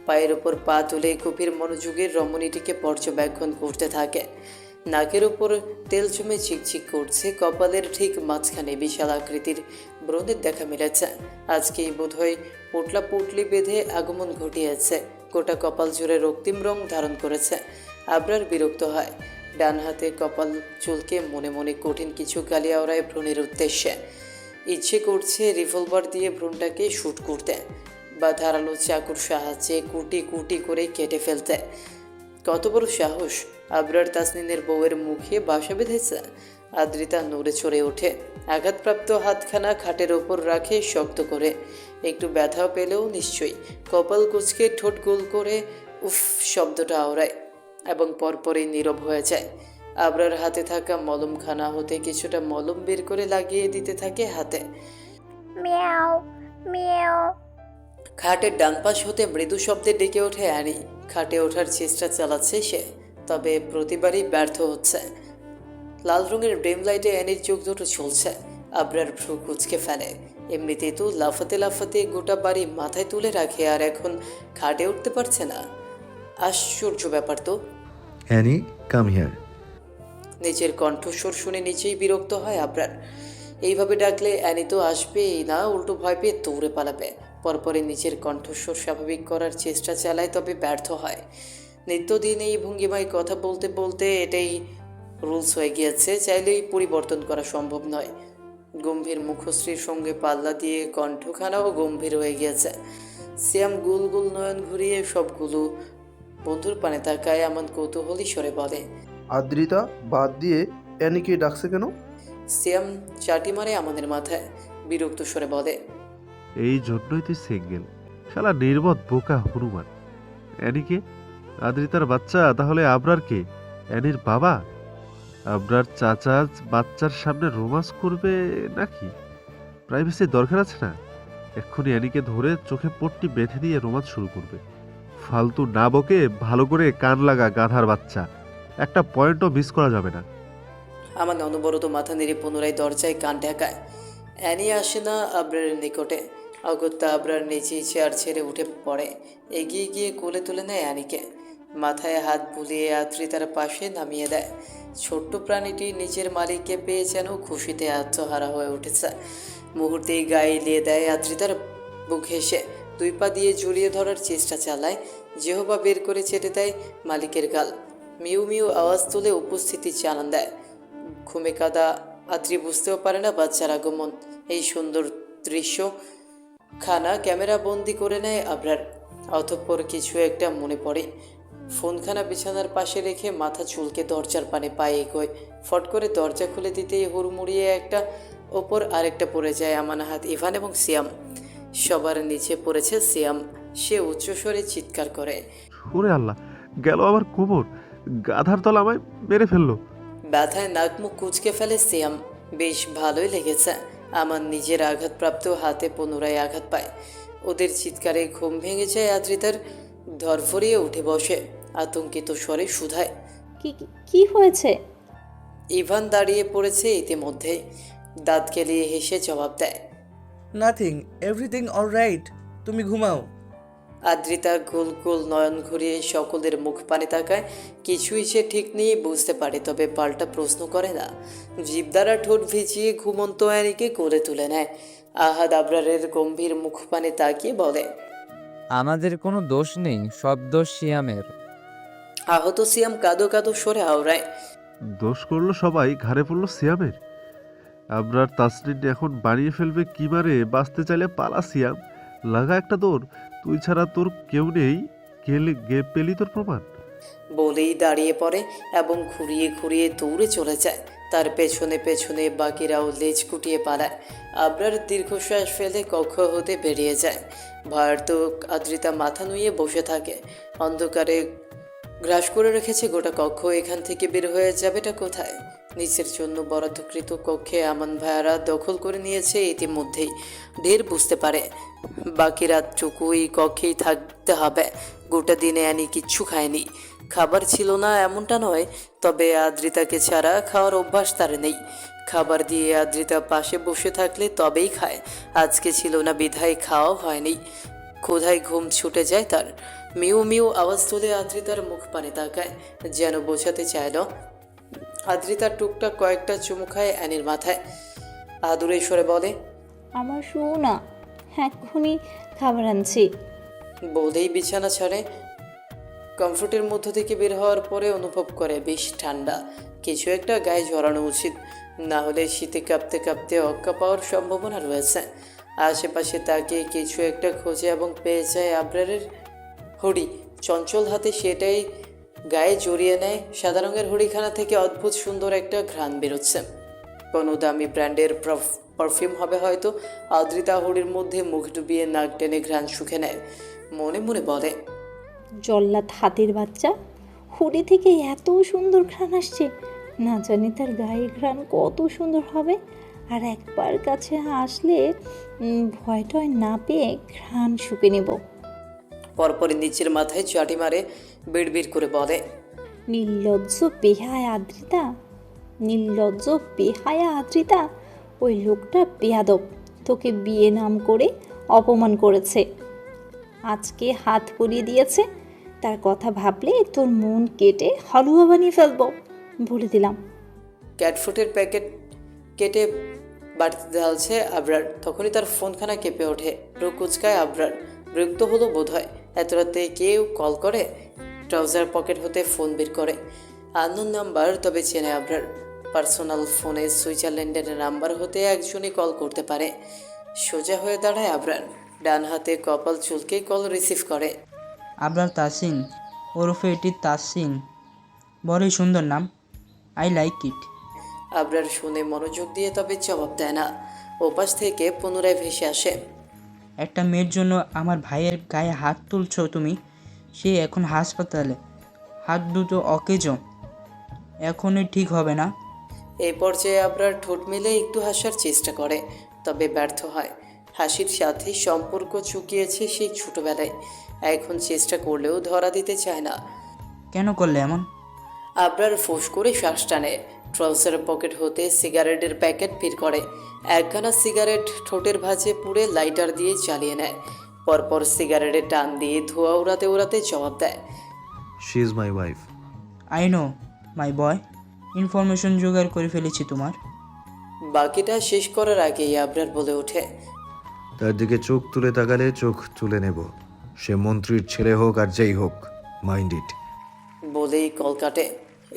পায়ের ওপর পা তুলে গভীর মনোযোগের রমণীটিকে পর্যবেক্ষণ করতে থাকে। নাকের ওপর তেল জমে ঝিকঝিক করছে, কপালের ঠিক মাঝখানে বিশাল আকৃতির ব্রণের দেখা মিলেছে। আজকেই বোধহয় পোটলা পুটলি বেঁধে আগমন ঘটিয়েছে, গোটা কপাল জুড়ে রক্তিম রং ধারণ করেছে। আবরার বিরক্ত হয়, ডান হাতে কপাল চুলকে মনে মনে কঠিন কিছু গালি আওড়ায় ভ্রূণের উদ্দেশ্যে। ইচ্ছে করছে রিভলভার দিয়ে ভ্রূণটাকে শ্যুট করতে বা ধারালো চাকুর সাহায্যে কুটি কুটি করে কেটে ফেলতে। কত বড় সাহস! আবরার তাসনিনের বউয়ের মুখে বাসা বেঁধেছে। আদ্রিতা নড়ে চড়ে ওঠে, আঘাতপ্রাপ্ত হাতখানা খাটের ওপর রাখে শক্ত করে। একটু ব্যথাও পেলেও নিশ্চয়ই। কপাল কুঁচকে ঠোঁট গোল করে উফ শব্দটা আওড়ায় এবং পরপরই নীরব হয়ে যায়। আবরার হাতে থাকা মলমখানা হতে কিছুটা মলম বের করে লাগিয়ে দিতে থাকে হাতে। মিয়াও মিয়াও। খাটের ডান পাশ হতে মৃদু শব্দে ডেকে ওঠে অ্যানি। খাটে ওঠার চেষ্টা চালাচ্ছে সে, তবে প্রতিবারই ব্যর্থ হচ্ছে। লাল রঙের ড্রিম লাইটে অ্যানির চোখ দুটো ঝলছে। আবরার ভ্রু কুচকে ফেলে। এমনিতেই তো লাফাতে লাফাতে গোটা বাড়ি মাথায় তুলে রাখে, আর এখন খাটে উঠতে পারছে না। আশ্চর্য ব্যাপার তো। Annie, come here. নিজের কণ্ঠস্বর শুনে নিচেই বিরক্ত হয় আবরার। এইভাবে ডাকলে অ্যানি তো আসবেই না, উল্টো ভয় পেয়ে দৌড়ে পালাবে। পরপরে নিজের কণ্ঠস্বর স্বাভাবিক করার চেষ্টা চালায়, তবে ব্যর্থ হয়। নিত্যদিন এই ভঙ্গিমায় কথা বলতে বলতে এটাই রুলস হয়ে গিয়েছে, চাইলেই পরিবর্তন করা সম্ভব নয়। গম্ভীর মুখশ্রীর সঙ্গে পাল্লা দিয়ে কণ্ঠখানাও গম্ভীর হয়ে গিয়েছে। শ্যাম গুল গুল নয়ন ঘুরিয়ে সবগুলো বন্ধুর পানে তাকায়, এমন কৌতূহলী স্বরে বলে, আদ্রিতা বাদ দিয়ে অ্যানিকে ডাকছে কেন? শ্যাম চাটি মারে আমাদের মাথায়, বিরক্ত স্বরে বলে, এই জন্যই তুই সিঙ্গেল, শালা নির্বোধ বোকা হনুমান। অ্যানিকে? আদ্রিতার বাচ্চা? তাহলে আবরার কে? অ্যানির বাবা? আবরার চাচা বাচ্চার সামনে রোমান্স করবে নাকি? প্রাইভেসির দরকার আছে না? এক্ষুনি অ্যানিকে ধরে চোখে পট্টি বেঁধে দিয়ে রোমান্স শুরু করবে। ফালতু না বকে ভালো করে কান লাগা গাধার বাচ্চা, একটা পয়েন্টও মিস করা যাবে না। আমার অনবরত মাথা নেড়ে পুনরায় দরজায় কান ঢাকায়। অ্যানি আসে না আবরারের নিকটে। অগত্যা আবরার নিচেই চেয়ার ছেড়ে উঠে পড়ে, এগিয়ে গিয়ে কোলে তুলে নেয় অ্যানিকে। মাথায় হাত বুলিয়ে আদ্রিতার পাশে নামিয়ে দেয়। ছোট্ট প্রাণীটি নিজের মালিককে পেয়ে যেন খুশিতে আত্মহারা হয়ে উঠেছে। মুহূর্তেই গায়ে এলিয়ে দেয় আদ্রিতার বুক হেসে। দুই পা দিয়ে জড়িয়ে ধরার চেষ্টা চালায়, জিহ্বা বের করে চেটে দেয় মালিকের গাল। মিউ মিউ আওয়াজ তুলে উপস্থিতি জানান দেয়। ঘুমে কাদা আদ্রি বুঝতেও পারে না বাচ্চার আগমন। এই সুন্দর দৃশ্য খানা ক্যামেরা বন্দি করে নেয় আবরার। অতঃপর কিছু একটা মনে পড়ে। ফোনখানা বিছানার পাশে রেখে মাথা চুলকে দরজার পানে পায়ে এগোয়। ফট করে দরজা খুলে দিতেই হুড়মুড়িয়ে একটা ওপর আরেকটা পড়ে যায় আমানাহাত, ইভান এবং সিয়াম। সবার নিচে পড়েছে সিয়াম। সে উচ্চস্বরে চিৎকার করে। ওরে আল্লাহ, গেল আবার কোমর, গাধার তলা আমায় মেরে ফেললো। ব্যথায় নাক মুখ কুঁচকে ফেলে সিয়াম। বেশ ভালোই লেগেছে। আমার নিজের আঘাতপ্রাপ্ত হাতে পুনরায় আঘাত পায়। ওদের চিৎকারে ঘুম ভেঙে যায় আদ্রিতার। ধরফরিয়ে উঠে বসে, আতঙ্কিত স্বরে শুধায়। কি হয়েছে? ইভান দাঁড়িয়ে পড়েছে ইতিমধ্যে। দাঁত কেলিয়ে হেসে জবাব দেয়। নাথিং, এভরিথিং অলরাইট, তুমি ঘুমাও। আদ্রিতা গোল গোল নয়ন ঘুরিয়ে সকলের মুখ পানে তাকায়। কিছুই সে ঠিক নেই বুঝতে পারে, তবে পাল্টা প্রশ্ন করে না। জিভ দ্বারা ঠোঁট ভিজিয়ে ঘুমন্ত অ্যানিকে কোলে তুলে নেয়। আহাদ আবরারের গম্ভীর মুখ পানে তাকিয়ে বলে। আমাদের কোনো দোষ নেই, সব দোষ সিয়ামের। আহত সিয়াম কাঁদো কাঁদো সরে আওড়ায়। দোষ করলো সবাই, ঘাড়ে পড়লো সিয়ামের। আবরার তাসনিন এখন বানিয়ে ফেলবে কি মারে, বাঁচতে চাইলে পালা সিয়াম, লাগা একটা দৌড়, তুই ছাড়া তোর কেউ নেই, পেলি তোর প্রমাণ। বলেই দাঁড়িয়ে পড়ে এবং ঘুরিয়ে ঘুরিয়ে দৌড়ে চলে যায়। তার পেছনে পেছনে বাকিরাও লেজ কুটিয়ে পালায়। আবরার দীর্ঘশ্বাস ফেলে কক্ষ হতে বেরিয়ে যায়। ভয়ার্থক আদ্রিতা মাথা নুয়ে বসে থাকে। অন্ধকারে গ্রাস করে রেখেছে গোটা কক্ষ। এখান থেকে বের হয়ে যাবেটা কোথায়? নিচের জন্য বরাদ্দকৃত কক্ষে আমান ভাইয়ারা দখল করে নিয়েছে ইতিমধ্যেই। ঢের বুঝতে পারে বাকি রাতটুকু এই কক্ষেই থাকতে হবে। গোটা দিনে অ্যানি কিচ্ছু খায়নি। খাবার ছিল না এমনটা নয়, তবে আদ্রিতাকে ছাড়া খাওয়ার অভ্যাস তার নেই। খাবার দিয়ে আদ্রিতা পাশে বসে থাকলে তবেই খায়। আজকে ছিল না বিধায় খাওয়াও হয়নি। ক্ষুধায় ঘুম ছুটে যায় তার। মিউ মিউ আওয়াজ তুলে আদ্রিতার মুখ পানে তাকায়, যেন বোঝাতে চাইল। আদ্রিতার টুকটাক কয়েকটা চুমু খায় অ্যানির মাথায়। আদুরে স্বরে বলে। আমার শোনা, এক্ষুনি খাবার আনছি। বলেই বিছানা ছাড়ে। কমফোর্টের মধ্য থেকে বের হওয়ার পরে অনুভব করে বেশ ঠান্ডা। কিছু একটা গায়ে জড়ানো উচিত, না হলে শীতে কাঁপতে কাঁপতে অক্কা পাওয়ার সম্ভাবনা রয়েছে। আশেপাশে তাকিয়ে কিছু একটা খোঁজে এবং পেয়ে যায় আবরারের হুডি। চঞ্চল হাতে সেটাই গায়ে জড়িয়ে নেয়। সাদা রঙের হুডিখানা থেকে অদ্ভুত সুন্দর একটা ঘ্রাণ বেরোচ্ছে। কোনো দামি ব্র্যান্ডের পারফিউম হবে হয়তো। আদ্রিতা হুডির মধ্যে মুখ ডুবিয়ে নাক টেনে ঘ্রাণ শুকে নেয়। মনে মনে বলে, জল্লাদ হাতির বাচ্চা, হুডি থেকে এত সুন্দর ঘ্রাণ আসছে। না জানি তার গায়ে ঘ্রাণ কত সুন্দর হবে। আর একবার কাছে আসলে ভয়টয় না পেয়ে ঘ্রাণ শুকে নেব। পরপরই নিচের মাথায় চাটি মারে, বিড়বিড় করে বলে। নির্লজ্জ বেহায়া আদ্রিতা, নির্লজ্জ বেহায়া আদ্রিতা, ওই লোকটা বেয়াদব, তোকে বিয়ে নাম করে অপমান করেছে। আজকে হাত পরিয়ে দিয়েছে। তার কথা ভাবলে তোর মন কেটে হালুয়া বানিয়ে ফেলবো, বলে দিলাম। ক্যাটফুটের প্যাকেট কেটে বাড়িতে ঢালছে আবরার। তখনই তার ফোনখানা কেঁপে ওঠে। কুচকায় আবরার। বিরক্ত হলো বোধহয়। এত রাতে কেউ কল করে। ট্রাউজার পকেট হতে ফোন বের করে। আননোন নাম্বার, তবে চেনে আবরার। পার্সোনাল ফোনে সুইজারল্যান্ডের নাম্বার হতে একজনই কল করতে পারে। সোজা হয়ে দাঁড়ায় আবরার। ডান হাতে কপাল চুলকে কল রিসিভ করে। আবরার তাসিন, ওরফে এটি তাসিন, বড়ই সুন্দর নাম, আই লাইক ইট। আবরার শুনে মনোযোগ দিয়ে তবে জবাব দেয় না। ওপাশ থেকে পুনরায় ভেসে আসে। একটা মেয়ের জন্য আমার ভাইয়ের গায়ে হাত তুলছো তুমি? সে এখন হাসপাতালে, হাত দুটো অকেজ, এখনই ঠিক হবে না। এই পর্যায়ে আবরার ঠোঁট মেলে একটু হাসার চেষ্টা করে, তবে ব্যর্থ হয়। হাসির সাথে সম্পর্ক চুকিয়েছে সেই ছোটবেলায়। এখন চেষ্টা করলেও ধরা দিতে চায় না। কেন করলে এমন? আবরার ফোঁস করে শ্বাস টানে। ট্রাউজার পকেট হতে সিগারেটের প্যাকেট বের করে। একখানা সিগারেট ঠোঁটের ভাঁজে পুড়ে লাইটার দিয়ে জ্বালিয়ে নেয়। পরপর সিগারেটে টান দিয়ে ধোঁয়া উড়াতে উড়াতে জবাব দেয়। She is my wife. I know my boy, information জোগাড় করে ফেলেছি তোমার। বাকিটা শেষ করার আগেই আবরার বলে ওঠে। তার দিকে চোখ তুলে তাকালে চোখ তুলে নেব, সে মন্ত্রীর ছেলে হোক আর যেই হোক, মাইন্ড ইট। বলেই কল কাটে।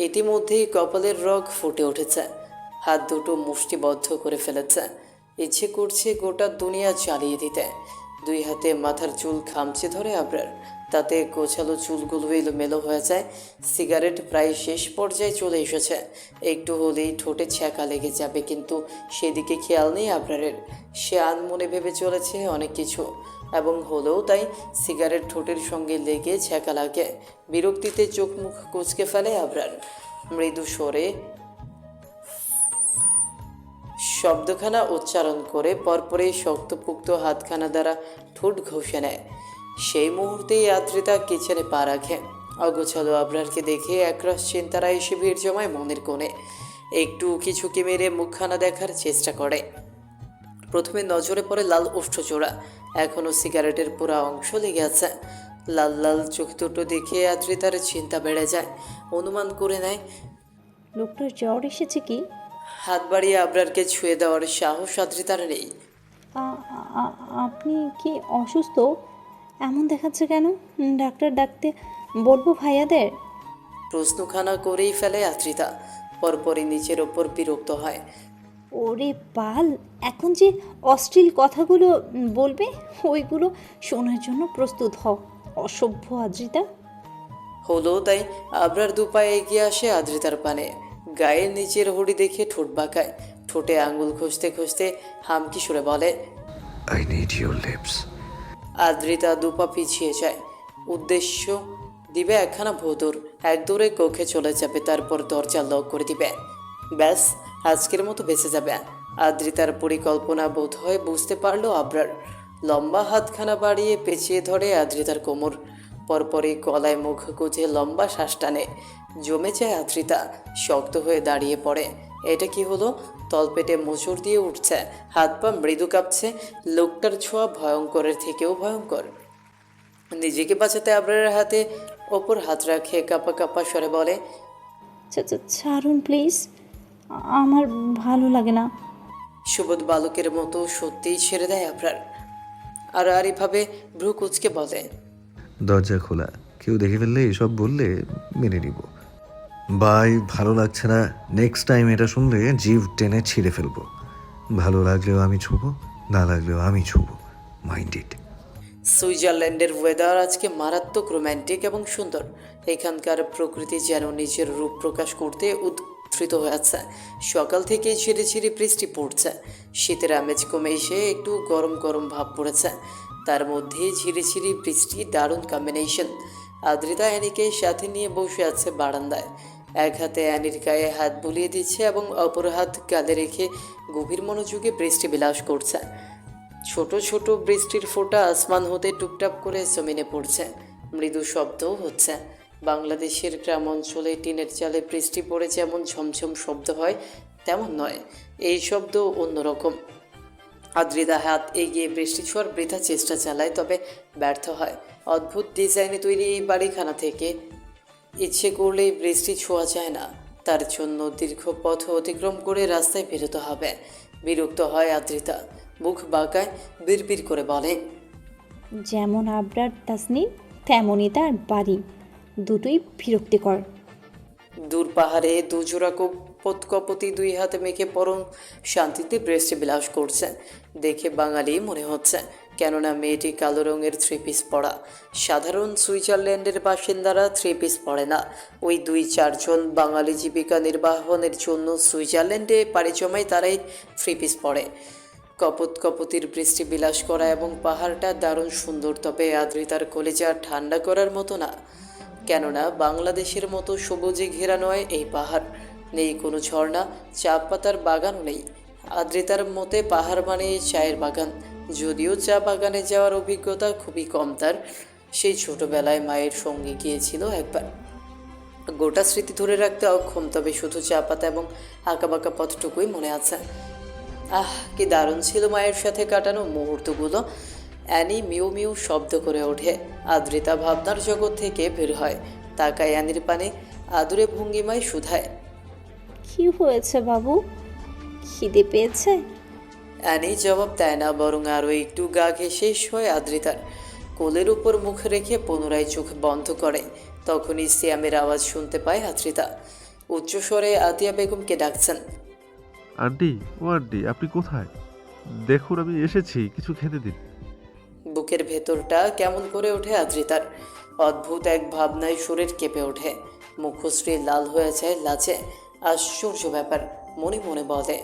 ইতিমধ্যেই কপালের রগ ফুটে উঠেছে, হাত দুটো মুষ্টিবদ্ধ করে ফেলেছে। ইচ্ছে করছে গোটা দুনিয়া চালিয়ে দিতে। দুই হাতে মাথার চুল খামচে ধরে আবরার, তাতে গোছালো চুলগুলো এলোমেলো হয়ে যায়। সিগারেট প্রায় শেষ পর্যায়ে চলে এসেছে, একটু হলেই ঠোঁটে ছ্যাঁকা লেগে যাবে, কিন্তু সেদিকে খেয়াল নেই আবরারের। সে আনমনে ভেবে চলেছে অনেক কিছু, এবং হলেও তাই। সিগারেট ঠোঁটের সঙ্গে লেগে ছ্যাঁকা লাগে। বিরক্তিতে চোখ মুখ কুঁচকে ফেলে আবরার। মৃদু স্বরে শব্দখানা উচ্চারণ করে পরপরই শক্তপুক্ত হাতখানা দ্বারা ঠোঁট ঘষে নেয়। সেই মুহূর্তেই আদ্রিতা কিচেনে পা রাখে। অগোছালো আবরারকে দেখে একরাশ চিন্তারা এসে ভিড় জমায় মনের কোণে। একটু উকিঝুঁকি মেরে মুখখানা দেখার চেষ্টা করে। প্রথমে নজরে পড়ে লাল ওষ্ঠচূড়া, এখনও সিগারেটের পুরা অংশ লেগে আছে। লাল লাল চোখ দুটো দেখে আদ্রিতার চিন্তা বেড়ে যায়। অনুমান করে নেয় লোকটার জ্বর এসেছে কি? হাত বাড়িয়ে আবরারকে ছুঁয়ে দেওয়ার সাহস আদ্রিতার নেই। আপনি কি অসুস্থ? এমন দেখাচ্ছে কেন? ডাক্তার ডাকতে বলবো ভাইয়াদের? প্রশ্নখানা করেই ফেলে আদ্রিতা, পরপরই নিচের ওপর বিরক্ত হয়। ওরে বাল, এখন যে অশ্লীল কথাগুলো বলবে ওইগুলো শোনার জন্য প্রস্তুত হও। অসভ্য আদ্রিতা। হলো তাই আবরার দুপায়ে এগিয়ে আসে আদ্রিতার পানে। গায়ের নিচের হুড়ি দেখে ঠোঁট বাঁকায়, ঠোঁটে আঙুল ঘষতে ঘষতে হামকি সুরে বলে, I need your lips. Adrita দুপা পিছিয়ে যায়। উদ্দেশ্য দিবে একখানা ভোঁদর, এক দৌড়ে কক্ষে চলে যাবে, তারপর দরজা লক করে দিবে। ব্যাস, আজকের মতো বেঁচে যাবে। আদ্রিতার পরিকল্পনা বোধ হয় বুঝতে পারলো আবরার। লম্বা হাতখানা বাড়িয়ে পেঁচিয়ে ধরে আদ্রিতার কোমর, পরপরই গলায় মুখ গুজে লম্বা শ্বাস টানে। জমে যায় আদ্রিতা, শক্ত হয়ে দাঁড়িয়ে পড়ে। এটা কি হলো? তলপেটে মোচড় দিয়ে উঠছে, হাত পা মৃদু কাঁপছে। লোকটার ছোঁয়া ভয়ঙ্করের থেকেও ভয়ঙ্কর। নিজেকে বাঁচাতে আবরারের হাতে ওপর হাত রাখে কাঁপা কাঁপা স্বরে বলে, ছাড়ুন প্লিজ, আমার ভালো লাগে না। সুবোধ বালকের মতো সত্যিই ছেড়ে দেয় আবরার। আর এভাবে ভ্রু কুচকে বলে, দরজা খোলা, কেউ দেখে ফেললে এসব বললে মেনে নিব। বাই, ভালো লাগছে না। নেক্সট টাইম এটা শুনলে জিভ টেনে ছিঁড়ে ফেলবো। ভালো লাগলেও আমি ছুবো, না লাগলেও আমি ছুবো, মাইন্ড ইট। সুইজারল্যান্ডের ওয়েদার আজকে মারাত্মক রোম্যান্টিক এবং সুন্দর। এখানকার প্রকৃতি যেন নিজের রূপ প্রকাশ করতে উদ্ধৃত হয়েছে। সকাল থেকে ঝিরি ঝিরি বৃষ্টি পড়ছে, শীতের আমেজ কমে এসে একটু গরম গরম ভাব পড়েছে। তার মধ্যে ঝিরিঝিরি বৃষ্টি, দারুণ কম্বিনেশন। আদ্রিতা অ্যানিকে সাথে নিয়ে বসে আছে বারান্দায়। এক হাতে অ্যানির গায়ে হাত বুলিয়ে দিচ্ছে এবং অপর হাত গালে রেখে গভীর মনোযোগে বৃষ্টি বিলাস করছে। ছোট ছোট বৃষ্টির ফোঁটা আসমান হতে টুপটাপ করে জমিনে পড়ছে, মৃদু শব্দও হচ্ছে। বাংলাদেশের গ্রাম অঞ্চলে টিনের চালে বৃষ্টি পড়ে যেমন ঝমঝম শব্দ হয়, তেমন নয়, এই শব্দ অন্যরকম। আদ্রিতা হাত এগিয়ে বৃষ্টি ছোঁয়ার বৃথা চেষ্টা চালায়, তবে ব্যর্থ হয়। অদ্ভুত ডিজাইনে তৈরি এই বাড়িখানা থেকে ইচ্ছে করলেই বৃষ্টি ছোঁয়া যায় না। তার জন্য দীর্ঘ পথ অতিক্রম করে রাস্তায় বেরোতে হবে। বিরক্ত হয় আদ্রিতা, মুখ বাঁকায়, বিড়বিড় করে বলে, যেমন আবরার তাসনিম তেমনই তার বাড়ি, দুটোই বিরক্তিকর। দূর পাহাড়ে দুজোড়া কপতি দুই হাতে মেখে পরম শান্তিতে বৃষ্টি বিলাস করছে। দেখে বাঙালি মনে হচ্ছে, কেননা মেয়েটি কালো রঙের থ্রি পিস পরা। সাধারণ সুইজারল্যান্ডের বাসিন্দারা থ্রি পিস পরে না। ওই 2-4 জন বাঙালি জীবিকা নির্বাহনের জন্য সুইজারল্যান্ডে পাড়ি জমায়, তারাই থ্রি পিস পরে। কপতির বৃষ্টি বিলাস করা এবং পাহাড়টা দারুণ সুন্দর, তবে আদ্রিতার কলেজা ঠান্ডা করার মতো না। কেননা বাংলাদেশের মতো সবুজে ঘেরা নয় এই পাহাড়। নেই কোনো ঝর্ণা, চা পাতার বাগানও নেই। আদ্রিতার মতে পাহাড় মানে চায়ের বাগান। যদিও চা বাগানে যাওয়ার অভিজ্ঞতা খুবই কম তার। সেই ছোটবেলায় মায়ের সঙ্গে গিয়েছিল একবার। গোটা স্মৃতি ধরে রাখতে অক্ষম, তবে শুধু চা পাতা এবং আঁকাবাঁকা পথটুকুই মনে আছে। কি দারুণ ছিল মায়ের সাথে কাটানো মুহূর্তগুলো। অ্যানি মিউ মিউ শব্দ করে ওঠে। আদ্রিতা ভাবনার জগৎ থেকে বের হয়, তাকায় অ্যানির পানে, আদুরে ভঙ্গিমায় শুধায়, কি হয়েছে বাবু, খিদে পেয়েছে? অ্যানি জবাব দেয় না, বরং আরও একটু গা ঘেঁষে শোয় আদ্রিতার কোলের উপর মুখ রেখে পুনরায় চোখ বন্ধ করে। তখনই সিয়ামের আওয়াজ শুনতে পায় আদ্রিতা উচ্চস্বরে আতিয়া বেগমকে ডাকছেন। আন্টি, ও আন্টি, আপনি কোথায়? দেখুন আমি এসেছি, কিছু খেতে দিন। বুকের ভেতরটা কেমন করে ওঠে আদ্রিতার। অদ্ভুত এক ভাবনায় শরীর কেঁপে ওঠে, মুখশ্রী লাল হয়ে যায় লাজে। আশ্চর্য ব্যাপার, মনে মনে বলে